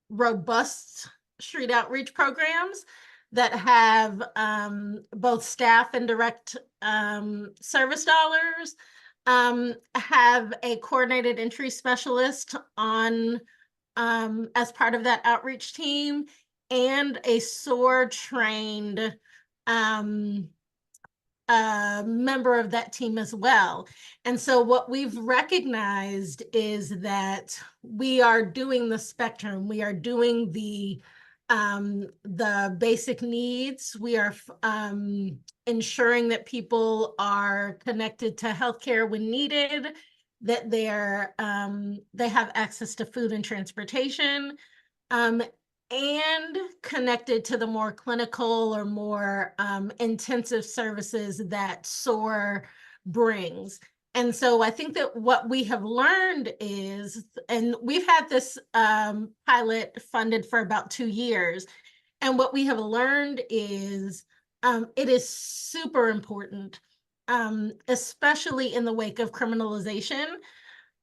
robust street outreach programs that have both staff and direct service dollars, have a coordinated entry specialist on as part of that outreach team, and a SOAR trained member of that team as well. And so what we've recognized is that we are doing the spectrum. We are doing the basic needs. We are ensuring that people are connected to healthcare when needed, that they have access to food and transportation, and connected to the more clinical or more intensive services that SOAR brings. And so I think that what we have learned is, and we've had this pilot funded for about 2 years, and what we have learned is it is super important, especially in the wake of criminalization,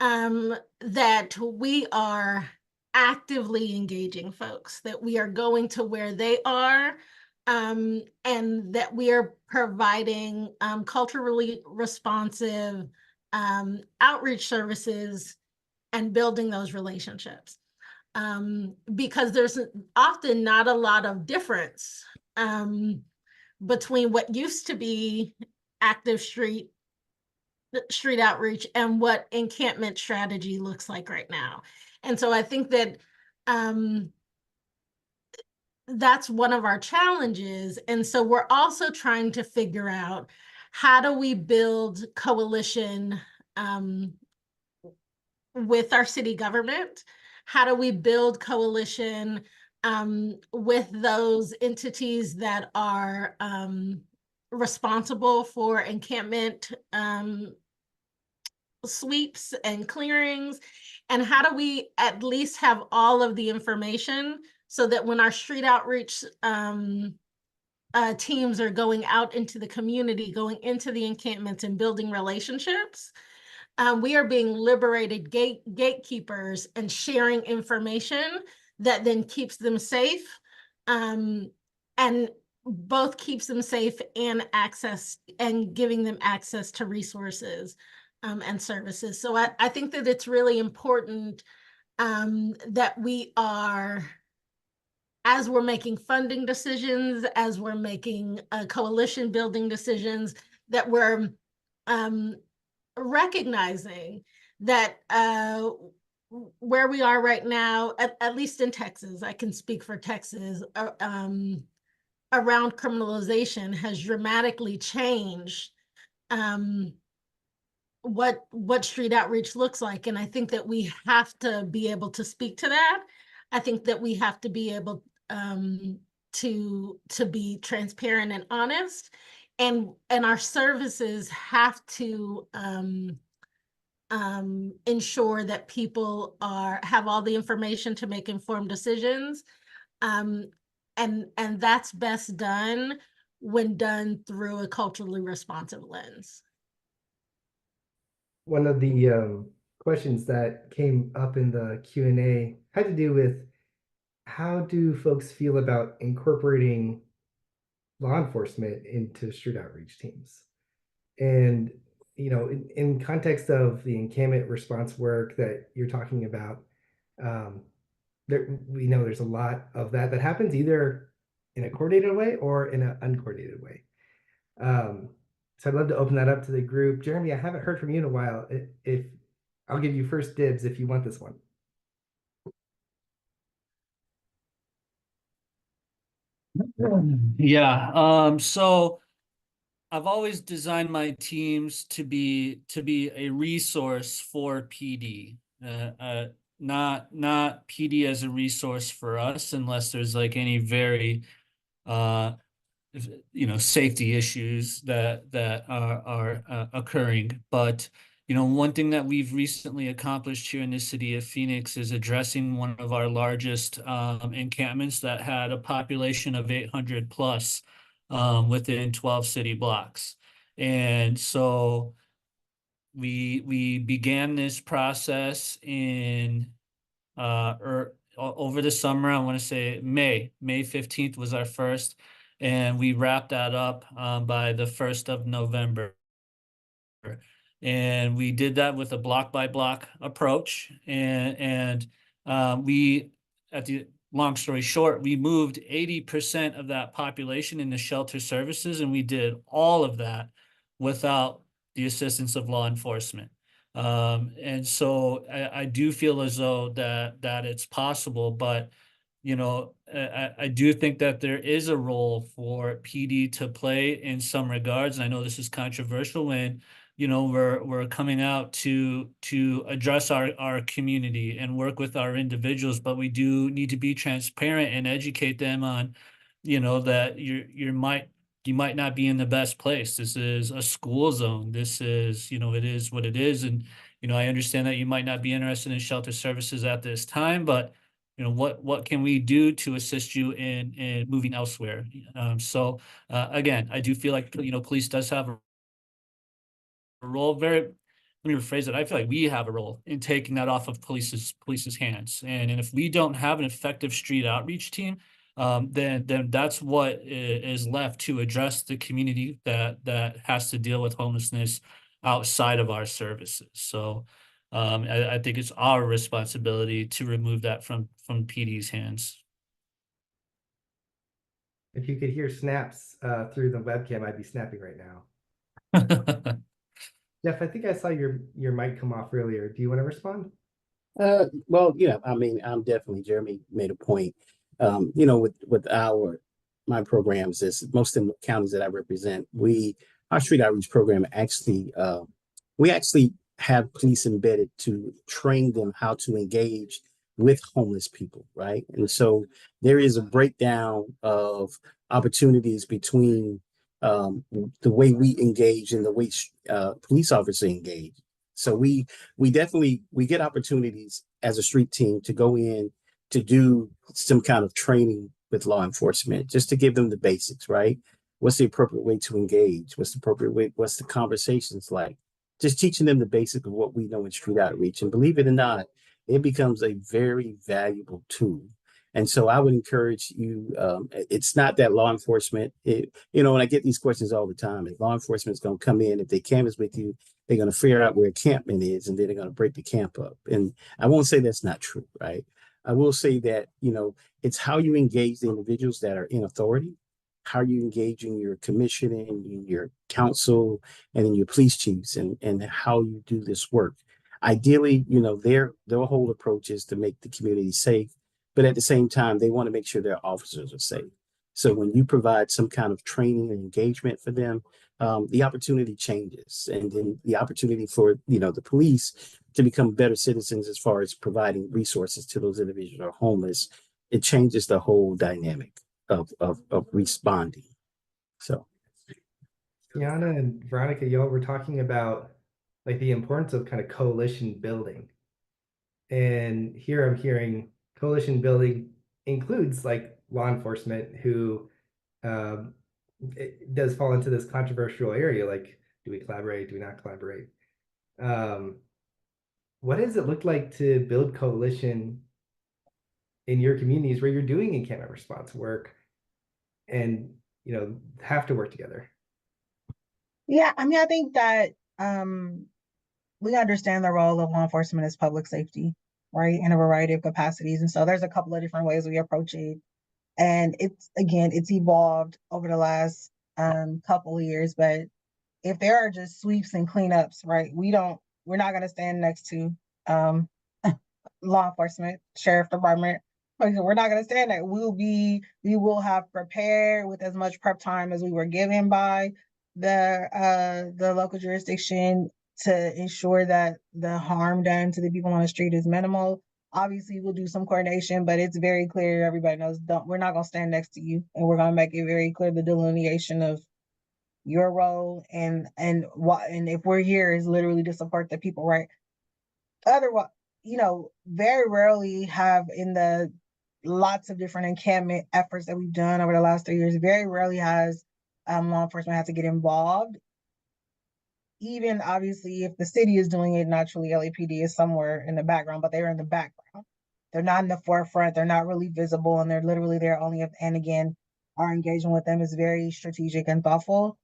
that we are actively engaging folks, that we are going to where they are, and that we are providing culturally responsive outreach services and building those relationships. Because there's often not a lot of difference between what used to be active street outreach and what encampment strategy looks like right now. And so I think that that's one of our challenges. And so we're also trying to figure out, how do we build coalition with our city government? How do we build coalition with those entities that are responsible for encampment sweeps and clearings, and how do we at least have all of the information so that when our street outreach teams are going out into the community, going into the encampments and building relationships, we are being liberated gatekeepers and sharing information that then keeps them safe, and both keeps them safe and access and giving them access to resources and services. So I think that it's really important that we are, as we're making funding decisions, as we're making coalition building decisions, that we're recognizing that where we are right now, at least in Texas, I can speak for Texas, around criminalization has dramatically changed what street outreach looks like. And I think that we have to be able to speak to that. I think that we have to be able to be transparent and honest, and our services have to ensure that people have all the information to make informed decisions, and that's best done when done through a culturally responsive lens. One of the questions that came up in the Q&A had to do with how do folks feel about incorporating law enforcement into street outreach teams? And, you know, in context of the encampment response work that you're talking about, we know there's a lot of that happens either in a coordinated way or in an uncoordinated way. So I'd love to open that up to the group. Jeremy, I haven't heard from you in a while. If I'll give you first dibs if you want this one. Yeah. So I've always designed my teams to be a resource for PD, not PD as a resource for us, unless there's like any very safety issues that are occurring. But one thing that we've recently accomplished here in the city of Phoenix is addressing one of our largest encampments that had a population of 800 plus within 12 city blocks. And so we began this process in over the summer. I want to say May 15th was our first, and we wrapped that up by the 1st of November. And we did that with a block by block approach. And long story short, we moved 80% of that population into shelter services, and we did all of that without the assistance of law enforcement. And so I do feel as though that it's possible, but I do think that there is a role for PD to play in some regards. And I know this is controversial when we're coming out to address our community and work with our individuals, but we do need to be transparent and educate them on that you might not be in the best place. This is a school zone. This is it is what it is. And I understand that you might not be interested in shelter services at this time, but what can we do to assist you in moving elsewhere? So again, I do feel like police does have a role. Let me rephrase it. I feel like we have a role in taking that off of police's hands. And if we don't have an effective street outreach team, then that's what is left to address the community that has to deal with homelessness outside of our services. So I think it's our responsibility to remove that from PD's hands. If you could hear snaps through the webcam, I'd be snapping right now. Jeff, I think I saw your mic come off earlier. Do you want to respond? Well, I mean, Jeremy made a point. With my programs, is most of the counties that I represent, our street outreach program we actually have police embedded to train them how to engage with homeless people, right? And so there is a breakdown of opportunities between the way we engage and the way police officers engage. So we definitely we get opportunities as a street team to go in to do some kind of training with law enforcement, just to give them the basics, right? What's the appropriate way to engage? What's the appropriate way? What's the conversations like? Just teaching them the basics of what we know in street outreach. And believe it or not, it becomes a very valuable tool. And so I would encourage you, it's not that law enforcement, you know, and I get these questions all the time. If law enforcement is going to come in, if they canvass with you, they're going to figure out where encampment is, and then they're going to break the camp up. And I won't say that's not true, right? I will say that, you know, it's how you engage the individuals that are in authority, how you engage in your commissioning, in your council, and in your police chiefs, and how you do this work. Ideally, you know, their whole approach is to make the community safe, but at the same time, they want to make sure their officers are safe. So when you provide some kind of training and engagement for them, the opportunity changes, and then the opportunity for, you know, the police to become better citizens as far as providing resources to those individuals who are homeless, it changes the whole dynamic of responding. So Kiana and Veronica, y'all were talking about like the importance of kind of coalition building. And here I'm hearing coalition building includes like law enforcement who it does fall into this controversial area. Like, do we collaborate? Do we not collaborate? What does it look like to build coalition in your communities where you're doing encampment response work and, you know, have to work together? Yeah, I mean, I think that we understand the role of law enforcement as public safety, right, in a variety of capacities. And so there's a couple of different ways we approach it. And it's evolved over the last couple of years. But if there are just sweeps and cleanups, right, we're not going to stand next to law enforcement, sheriff department. We're not going to stand there. We will have prepared with as much prep time as we were given by the local jurisdiction to ensure that the harm done to the people on the street is minimal. Obviously, we'll do some coordination, but it's very clear. Everybody knows we're not going to stand next to you, and we're going to make it very clear the delineation of your role and if we're here is literally to support the people, right? Otherwise, you know, very rarely have in the lots of different encampment efforts that we've done over the last 3 years, very rarely has law enforcement had to get involved. Even obviously, if the city is doing it, naturally LAPD is somewhere in the background, but they're in the background. They're not in the forefront. They're not really visible, and they're literally there only if, and again, our engagement with them is very strategic and thoughtful.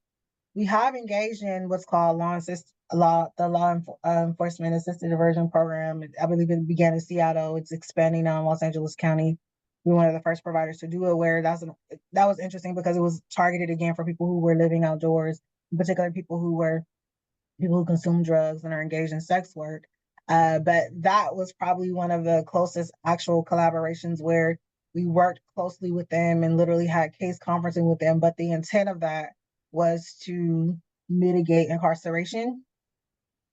We have engaged in what's called the law enforcement assisted diversion program. I believe it began in Seattle. It's expanding now in Los Angeles County. We were one of the first providers to do it. Where that was interesting because it was targeted again for people who were living outdoors, in particular people who consume drugs and are engaged in sex work. But that was probably one of the closest actual collaborations where we worked closely with them and literally had case conferencing with them. But the intent of that was to mitigate incarceration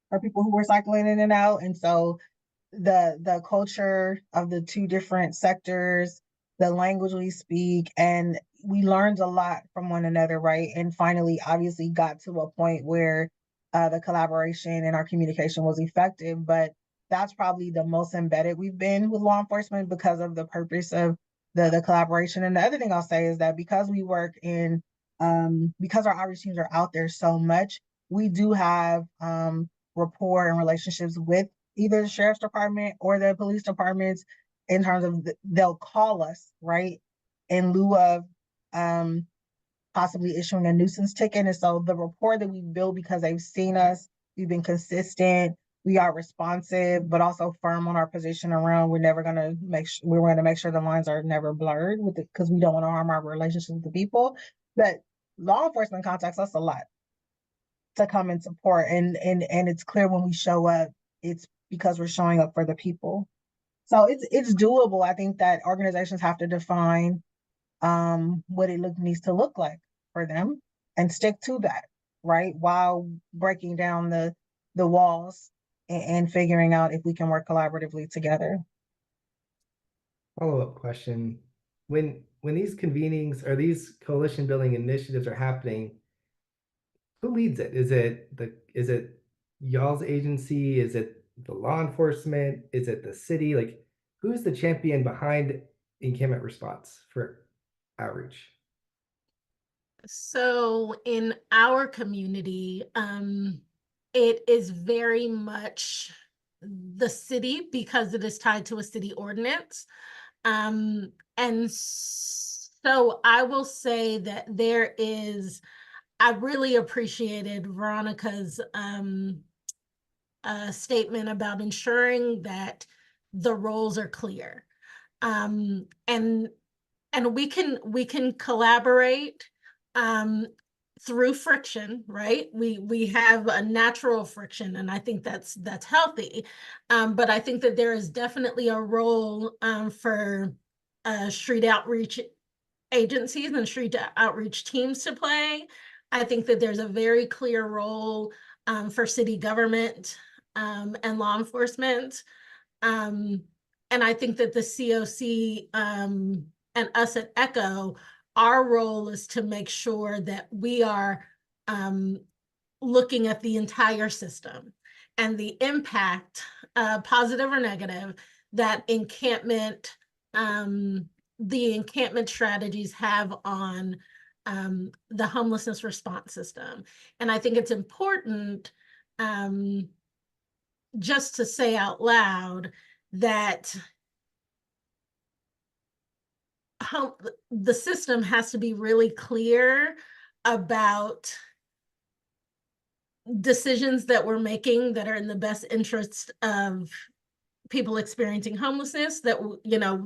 for people who were cycling in and out. And so the culture of the two different sectors, the language we speak, and we learned a lot from one another, right? And finally, obviously, got to a point where the collaboration and our communication was effective. But that's probably the most embedded we've been with law enforcement because of the purpose of the collaboration. And the other thing I'll say is that because we work in because our outreach teams are out there so much, we do have rapport and relationships with either the sheriff's department or the police departments in terms of they'll call us, right, in lieu of possibly issuing a nuisance ticket. And so the rapport that we build because they've seen us, we've been consistent, we are responsive, but also firm on our position around we're going to make sure the lines are never blurred with it because we don't want to harm our relationship with the people. But law enforcement contacts us a lot to come and support. And it's clear when we show up, it's because we're showing up for the people. So it's doable. I think that organizations have to define what it needs to look like for them and stick to that, right? While breaking down the walls and figuring out if we can work collaboratively together. Follow-up question. When these convenings or these coalition building initiatives are happening, who leads it? Is it y'all's agency? Is it the law enforcement? Is it the city? Like, who's the champion behind encampment response for outreach? So in our community, it is very much the city because it is tied to a city ordinance. And so I will say that I really appreciated Veronica's statement about ensuring that the roles are clear. And we can collaborate through friction, right? We have a natural friction, and I think that's healthy. But I think that there is definitely a role for street outreach agencies and street outreach teams to play. I think that there's a very clear role for city government and law enforcement. Um, and I think that the COC and us at ECHO, our role is to make sure that we are looking at the entire system and the impact, positive or negative, that the encampment strategies have on the homelessness response system. And I think it's important just to say out loud that the system has to be really clear about decisions that we're making that are in the best interest of people experiencing homelessness, that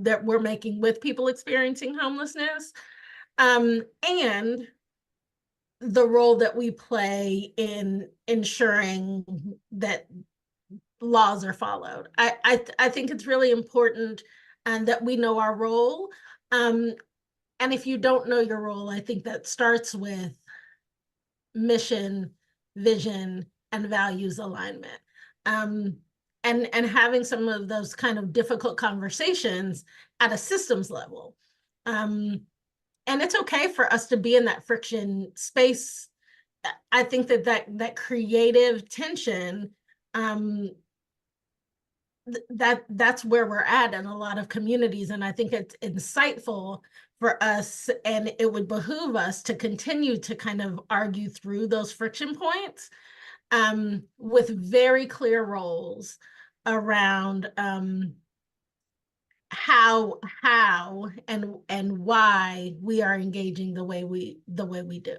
that we're making with people experiencing homelessness, and the role that we play in ensuring that laws are followed. I think it's really important and that we know our role. And if you don't know your role, I think that starts with mission, vision, and values alignment. And having some of those kind of difficult conversations at a systems level. And it's okay for us to be in that friction space. I think that creative tension, that's where we're at in a lot of communities. And I think it's insightful for us, and it would behoove us to continue to kind of argue through those friction points with very clear roles around how and why we are engaging the way we do.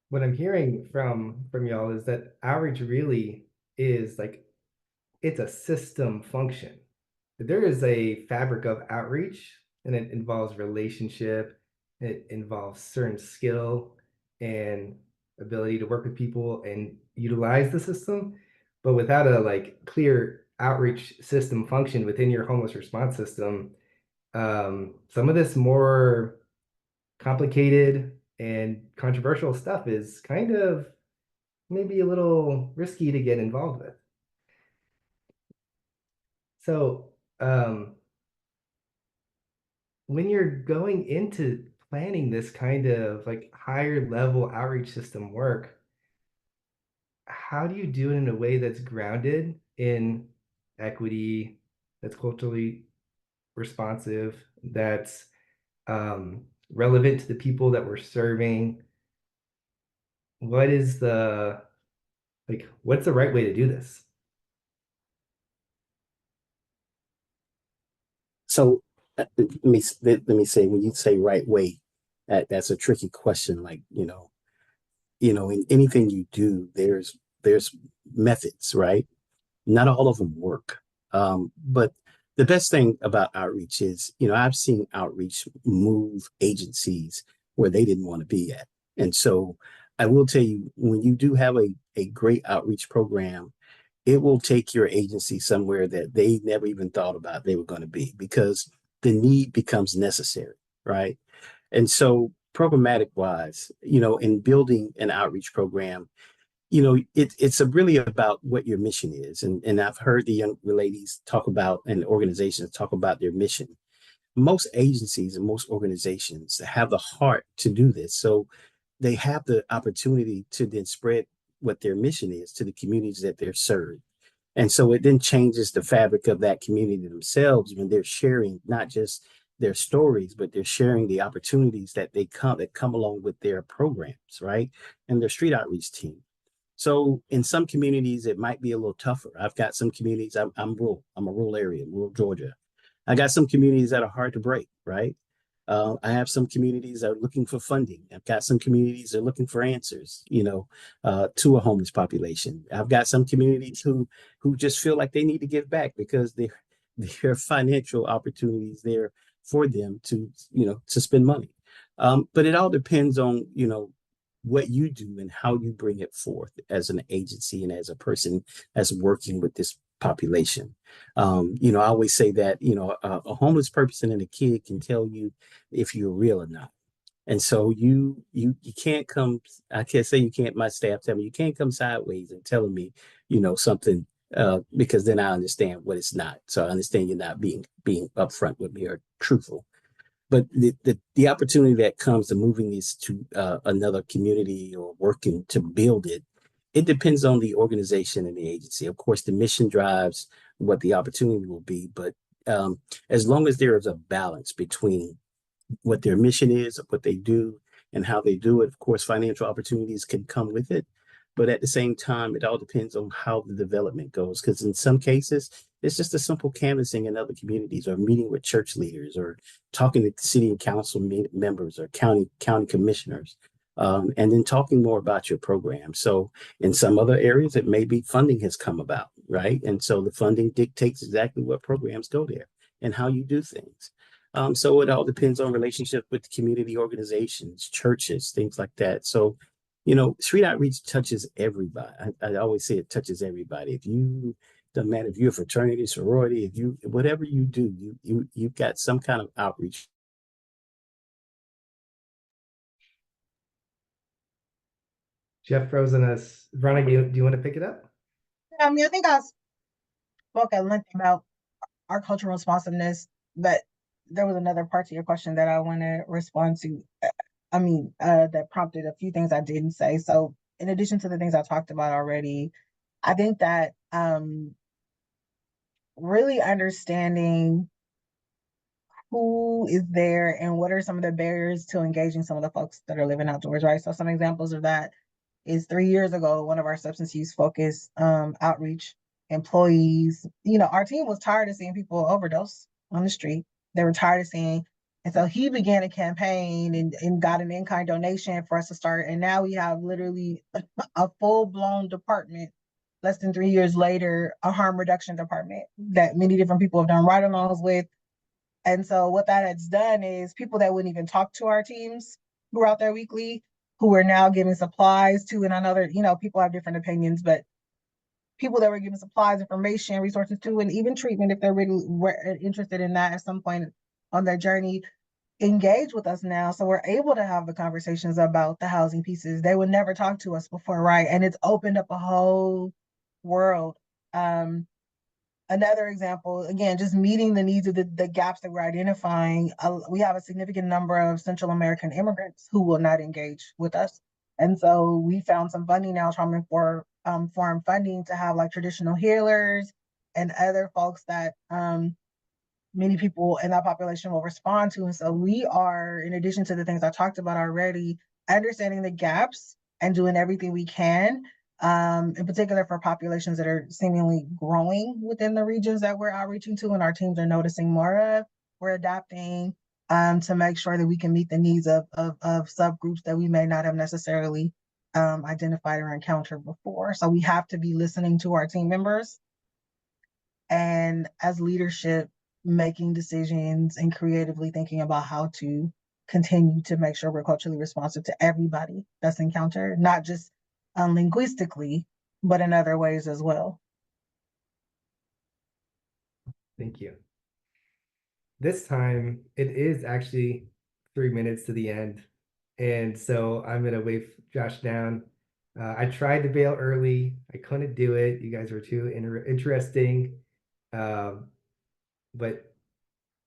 What I'm hearing from y'all is that outreach really is like, it's a system function. There is a fabric of outreach, and it involves relationship, it involves certain skill and ability to work with people and utilize the system. But without a like clear outreach system function within your homeless response system, some of this more complicated and controversial stuff is kind of maybe a little risky to get involved with. So when you're going into planning this kind of like higher level outreach system work, how do you do it in a way that's grounded in equity, that's culturally responsive, that's relevant to the people that we're serving? What's the right way to do this? So let me say, when you say right way, that's a tricky question. Like, in anything you do, there's methods, right? Not all of them work. But the best thing about outreach is, I've seen outreach move agencies where they didn't want to be at. And so I will tell you, when you do have a great outreach program, it will take your agency somewhere that they never even thought about they were going to be, because the need becomes necessary, right? And so programmatic wise, in building an outreach program, it's really about what your mission is. And I've heard the young ladies talk about and organizations talk about their mission. Most agencies and most organizations have the heart to do this. So they have the opportunity to then spread what their mission is to the communities that they're served. And so it then changes the fabric of that community themselves when they're sharing not just their stories, but they're sharing the opportunities that come along with their programs, right? And their street outreach team. So in some communities, it might be a little tougher. I've got some communities, I'm rural, I'm a rural area, rural Georgia. I got some communities that are hard to break, right? I have some communities that are looking for funding. I've got some communities that are looking for answers, to a homeless population. I've got some communities who just feel like they need to give back because there are financial opportunities there for them to spend money. But it all depends on, what you do and how you bring it forth as an agency and as a person that's working with this population. I always say that, a homeless person and a kid can tell you if you're real or not. And so you can't come, I can't say you can't, my staff tell me you can't come sideways and telling me, something because then I understand what it's not. So I understand you're not being upfront with me or truthful. But the opportunity that comes to moving this to another community or working to build it, it depends on the organization and the agency. Of course, the mission drives what the opportunity will be, but as long as there is a balance between what their mission is, what they do, and how they do it, of course, financial opportunities can come with it. But at the same time, it all depends on how the development goes. Because in some cases, it's just a simple canvassing in other communities or meeting with church leaders or talking to city and council members or county commissioners, and then talking more about your program. So in some other areas, it may be funding has come about, right? And so the funding dictates exactly what programs go there and how you do things. So it all depends on relationship with community organizations, churches, things like that. So street outreach touches everybody. I always say it touches everybody. If you doesn't matter if you're a fraternity, sorority, if you whatever you do, you've got some kind of outreach. Jeff froze on us. Veronica, do you want to pick it up? I think I spoke at length about our cultural responsiveness, but there was another part to your question that I want to respond to. That prompted a few things I didn't say. So in addition to the things I talked about already, I think that really understanding who is there and what are some of the barriers to engaging some of the folks that are living outdoors, right? So some examples of that is 3 years ago, one of our substance use focused outreach employees, our team was tired of seeing people overdose on the street. They were tired of seeing, and so he began a campaign and got an in-kind donation for us to start. And now we have literally a full-blown department, less than 3 years later, a harm reduction department that many different people have done ride-alongs with. And so what that has done is people that wouldn't even talk to our teams who are out there weekly, who are now giving supplies to, and I know that, people have different opinions, but people that were giving supplies, information, resources to, and even treatment if they're really were interested in that at some point on their journey, engage with us now. So we're able to have the conversations about the housing pieces. They would never talk to us before, right? And it's opened up a whole world. Another example, again, just meeting the needs of the gaps that we're identifying. We have a significant number of Central American immigrants who will not engage with us. And so we found some funding now, trauma for foreign funding to have like traditional healers and other folks that many people in that population will respond to. And so we are, in addition to the things I talked about already, understanding the gaps and doing everything we can, in particular for populations that are seemingly growing within the regions that we're outreaching to and our teams are noticing more of. We're adapting to make sure that we can meet the needs of subgroups that we may not have necessarily identified or encountered before. So we have to be listening to our team members, and as leadership, making decisions and creatively thinking about how to continue to make sure we're culturally responsive to everybody that's encountered, not just linguistically, but in other ways as well. Thank you. This time, it is actually 3 minutes to the end. And so I'm going to wave Josh down I tried to bail early. I couldn't do it. You guys were too interesting. But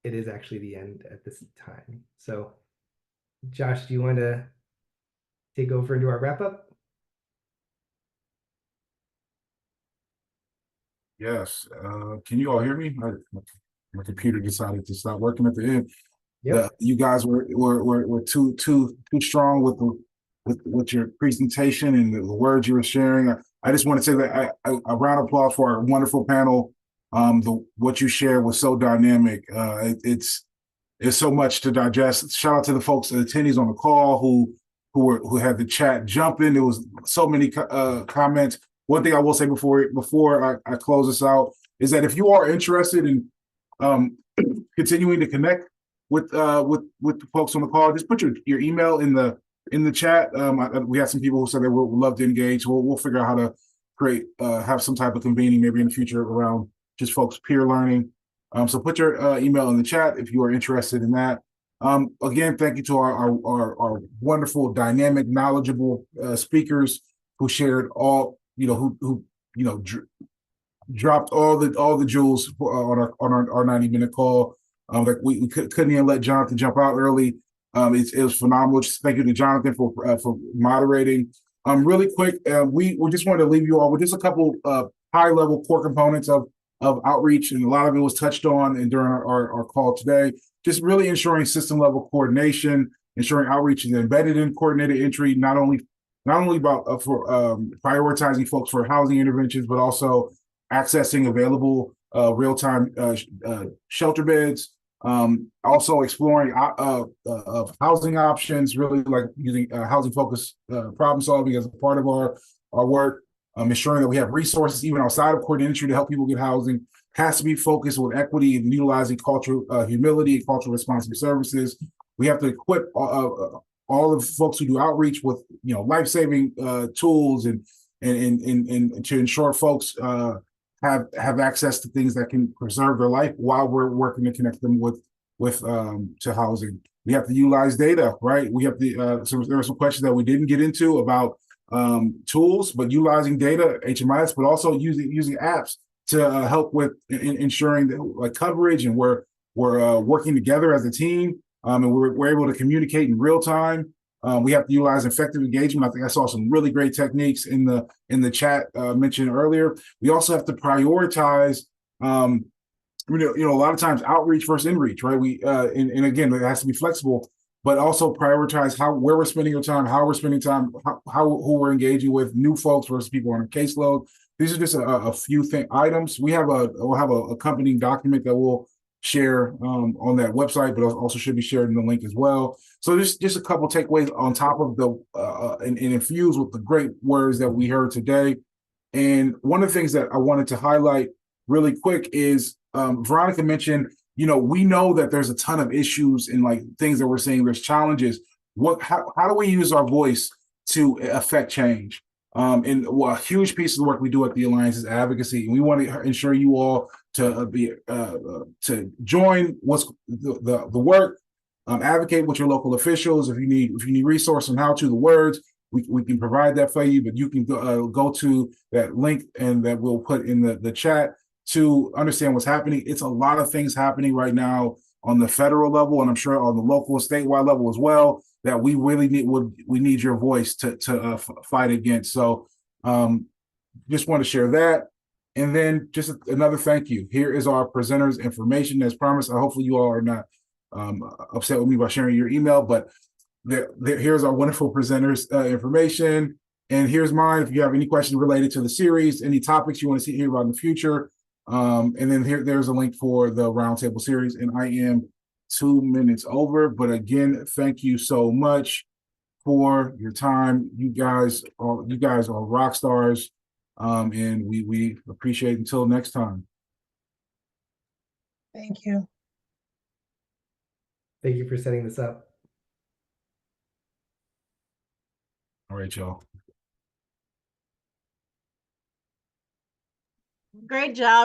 it is actually the end at this time. So, Josh, do you want to take over and do our wrap up? Yes. Can you all hear me? My computer decided to stop working at the end. Yep. You guys were too strong with with your presentation and the words you were sharing. I just want to say that a round of applause for our wonderful panel. What you shared was so dynamic. It's so much to digest. Shout out to the folks, the attendees on the call who had the chat jumping. There was so many comments. One thing I will say before I close this out is that if you are interested in continuing to connect with the folks on the call, just put your email in the chat. We had some people who said they would love to engage. We'll figure out how to create have some type of convening maybe in the future around just folks peer learning. So put your email in the chat if you are interested in that. Again, thank you to our wonderful, dynamic, knowledgeable speakers who shared all, who dropped all the jewels on our 90-minute call. Like we couldn't even let Jonathan jump out early. It was phenomenal. Just thank you to Jonathan for moderating. Really quick, we just wanted to leave you all with just a couple high level core components of outreach, and a lot of it was touched on and during our call today. Just really ensuring system level coordination, ensuring outreach is embedded in coordinated entry, not only about for prioritizing folks for housing interventions, but also accessing available real-time shelter beds. Also exploring housing options, really like using housing focused problem solving as a part of our work. Ensuring that we have resources even outside of coordinated entry to help people get housing. Has to be focused with equity and utilizing cultural humility and cultural responsive services. We have to equip all of the folks who do outreach with life-saving tools and to ensure folks have access to things that can preserve their life while we're working to connect them with to housing. We have to utilize data, right? We have to so there were some questions that we didn't get into about tools, but utilizing data, HMIS, but also using apps to help with ensuring that like coverage, and we're working together as a team, and we're able to communicate in real time. We have to utilize effective engagement. I think I saw some really great techniques in the chat mentioned earlier. We also have to prioritize. A lot of times outreach versus inreach, right? And again, it has to be flexible, but also prioritize where we're spending our time, how we're spending time, who we're engaging with, new folks versus people on a caseload. These are just a few items. We'll have a accompanying document that we'll share on that website, but also should be shared in the link as well. So just a couple takeaways on top of and infused with the great words that we heard today. And one of the things that I wanted to highlight really quick is Veronica mentioned, we know that there's a ton of issues and like things that we're seeing, there's challenges. How do we use our voice to affect change? And a huge piece of the work we do at the Alliance is advocacy. And we want to ensure you all to join what's the work, advocate with your local officials. If you need resources on how to the words, we can provide that for you. But you can go to that link and that we'll put in the chat to understand what's happening. It's a lot of things happening right now on the federal level, and I'm sure on the local and statewide level as well, that we really need your voice to fight against. So just want to share that. And then just another thank you. Here is our presenters' information as promised. Hopefully you all are not upset with me by sharing your email, but here's our wonderful presenters' information. And here's mine. If you have any questions related to the series, any topics you want to hear about in the future. And then there's a link for the roundtable series. And I am 2 minutes over, but again, thank you so much for your time. You guys are rock stars, and we appreciate it. Until next time. Thank you. Thank you for setting this up. All right, y'all. Great job.